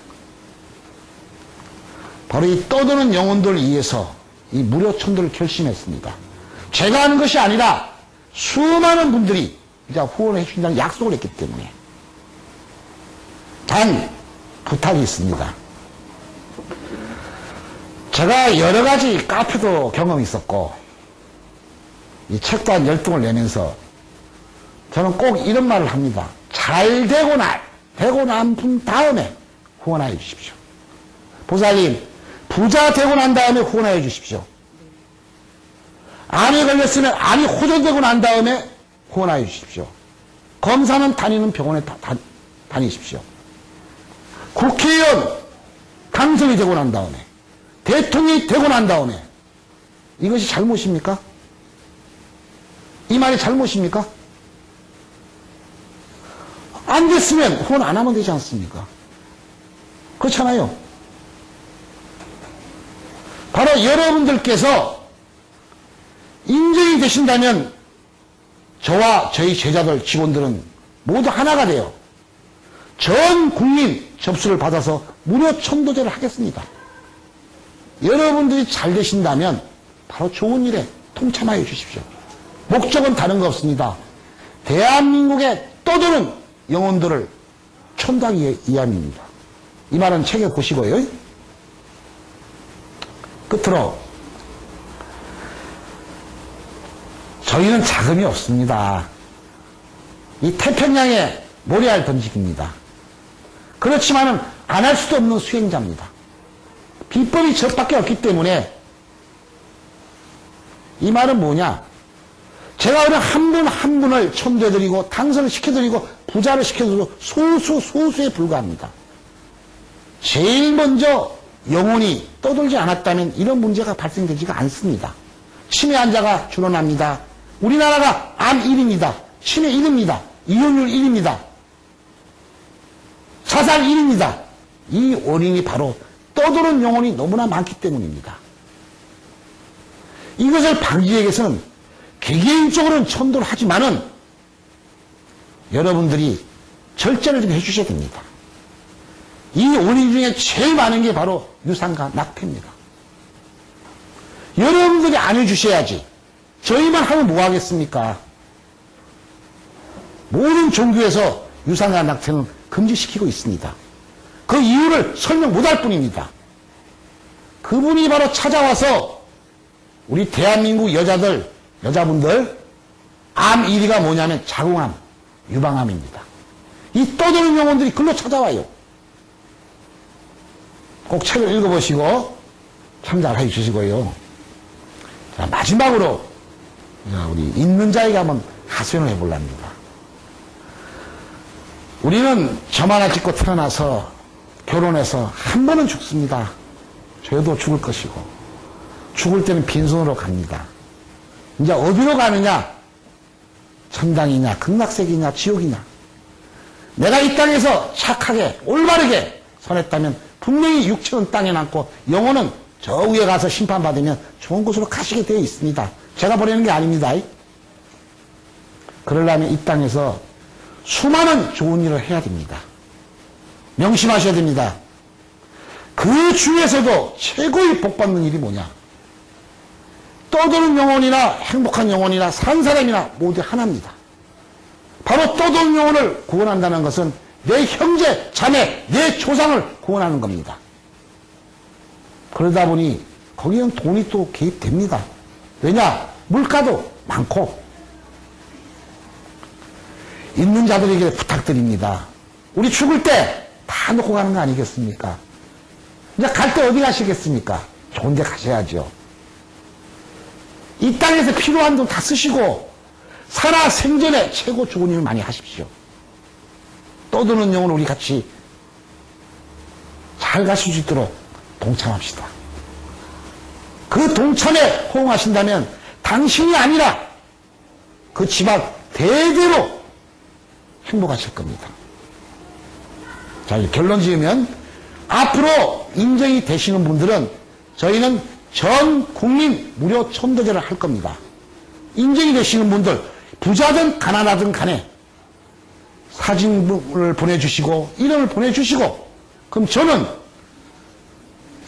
바로 이 떠도는 영혼들을 위해서 이 무료 천도를 결심했습니다. 제가 하는 것이 아니라 수많은 분들이 이제 후원을 해주신다는 약속을 했기 때문에 단 부탁이 있습니다. 제가 여러 가지 카페도 경험이 있었고 이 책도 한 10등을 내면서 저는 꼭 이런 말을 합니다. 잘 되고 난 분 다음에 후원하여 주십시오. 보살님, 부자 되고 난 다음에 후원하여 주십시오. 암에 걸렸으면 암이 호전되고 난 다음에 후원하여 주십시오. 검사는 다니는 병원에 다니십시오. 국회의원 당선이 되고 난 다음에, 대통령이 되고 난 다음에, 이것이 잘못입니까? 이 말이 잘못입니까? 안 됐으면 후원 안 하면 되지 않습니까? 그렇잖아요. 바로 여러분들께서 인정이 되신다면 저와 저희 제자들, 직원들은 모두 하나가 돼요. 전 국민 접수를 받아서 무료 천도제를 하겠습니다. 여러분들이 잘 되신다면 바로 좋은 일에 동참하여 주십시오. 목적은 다른 거 없습니다. 대한민국에 떠도는 영혼들을 천도하기 위함입니다. 이 말은 책에 보시고요. 끝으로 저희는 자금이 없습니다. 이 태평양에 모래알 던지기입니다. 그렇지만은 안 할 수도 없는 수행자입니다. 비법이 저밖에 없기 때문에 이 말은 뭐냐? 제가 오늘 한 분 한 분을 천도해드리고 당선을 시켜드리고 부자를 시켜드리고 소수에 불과합니다. 제일 먼저 영혼이 떠돌지 않았다면 이런 문제가 발생되지가 않습니다. 치매 환자가 줄어납니다. 우리나라가 암 1위입니다. 치매 1위입니다. 이혼율 1위입니다. 자살 1위입니다. 이 원인이 바로 떠도는 영혼이 너무나 많기 때문입니다. 이것을 방지하기 위해서는 개개인적으로는 천도를 하지만은 여러분들이 절제를 좀 해주셔야 됩니다. 이 원인 중에 제일 많은 게 바로 유산과 낙태입니다. 여러분들이 안 해주셔야지. 저희만 하면 뭐 하겠습니까? 모든 종교에서 유산과 낙태는 금지시키고 있습니다. 그 이유를 설명 못할 뿐입니다. 그분이 바로 찾아와서 우리 대한민국 여자분들 암 1위가 뭐냐면 자궁암, 유방암입니다. 이 떠도는 영혼들이 글로 찾아와요. 꼭 책을 읽어보시고 참작을 해주시고요. 자, 마지막으로 우리 있는 자에게 한번 하소연을 해보려 합니다. 우리는 점 하나 찍고 태어나서 결혼해서 한 번은 죽습니다. 저도 죽을 것이고 죽을 때는 빈손으로 갑니다. 이제 어디로 가느냐? 천당이냐, 극락세계냐, 지옥이냐. 내가 이 땅에서 착하게 올바르게 선했다면 분명히 육체는 땅에 남고 영혼은 저 위에 가서 심판받으면 좋은 곳으로 가시게 되어 있습니다. 제가 보내는 게 아닙니다. 그러려면 이 땅에서 수많은 좋은 일을 해야 됩니다. 명심하셔야 됩니다. 그 중에서도 최고의 복받는 일이 뭐냐? 떠도는 영혼이나 행복한 영혼이나 산 사람이나 모두 하나입니다. 바로 떠도는 영혼을 구원한다는 것은 내 형제, 자매, 내 조상을 구원하는 겁니다. 그러다 보니 거기는 돈이 또 개입됩니다. 왜냐? 물가도 많고. 있는 자들에게 부탁드립니다. 우리 죽을 때 다 놓고 가는 거 아니겠습니까? 이제 갈 때 어디 가시겠습니까? 좋은 데 가셔야죠. 이 땅에서 필요한 돈 다 쓰시고 살아 생전에 최고 좋은 일 많이 하십시오. 떠드는 영혼 우리 같이 잘 가실 수 있도록 동참합시다. 그 동참에 호응하신다면 당신이 아니라 그 집안 대대로 행복하실 겁니다. 자, 결론 지으면 앞으로 인정이 되시는 분들은 저희는 전 국민 무료 천도제를 할 겁니다. 인정이 되시는 분들 부자든 가난하든 간에 사진을 보내주시고 이름을 보내주시고 그럼 저는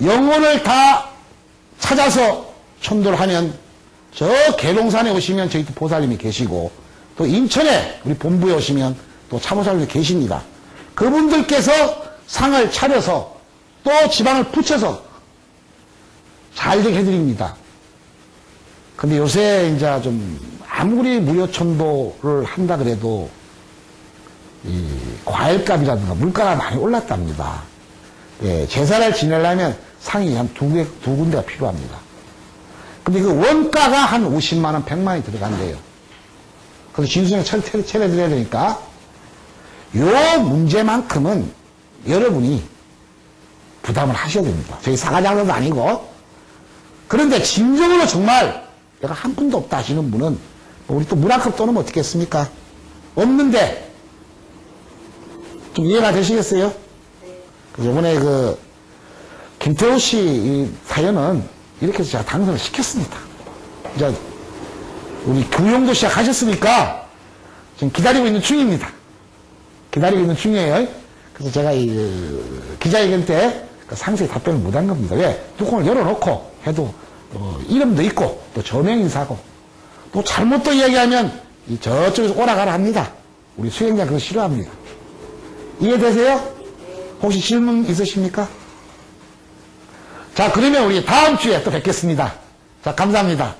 영혼을 다 찾아서 천도를 하면 저 계룡산에 오시면 저희 보살님이 계시고 또 인천에 우리 본부에 오시면 또 차보살님이 계십니다. 그분들께서 상을 차려서 또 지방을 붙여서 잘 되게 해드립니다. 근데 요새 이제 좀 아무리 무료 천도를 한다 그래도 이 과일값이라든가 물가가 많이 올랐답니다. 예, 제사를 지내려면 상이 한 두 군데가 필요합니다. 근데 그 원가가 한 50만원, 100만원이 들어간대요. 그래서 진수에 차려드려야 되니까 요 문제만큼은 여러분이 부담을 하셔야 됩니다. 저희 사과장사도 아니고. 그런데 진정으로 정말 내가 한 푼도 없다 하시는 분은 우리 또 물 한 컵 떠놓으면 어떻겠습니까? 없는데 좀 이해가 되시겠어요? 그래서 이번에 그 김태호 씨 이 사연은 이렇게 해서 제가 당선을 시켰습니다. 이제 우리 교육도 시작하셨으니까 지금 기다리고 있는 중입니다. 기다리고 있는 중이에요. 그래서 제가 이 기자회견 때 상세히 답변을 못한 겁니다. 왜? 뚜껑을 열어놓고 해도 이름도 있고 또 저명 인사고 또 잘못 또 이야기하면 저쪽에서 오라가라 합니다. 우리 수행자 그거 싫어합니다. 이해되세요? 혹시 질문 있으십니까? 자, 그러면 우리 다음 주에 또 뵙겠습니다. 자, 감사합니다.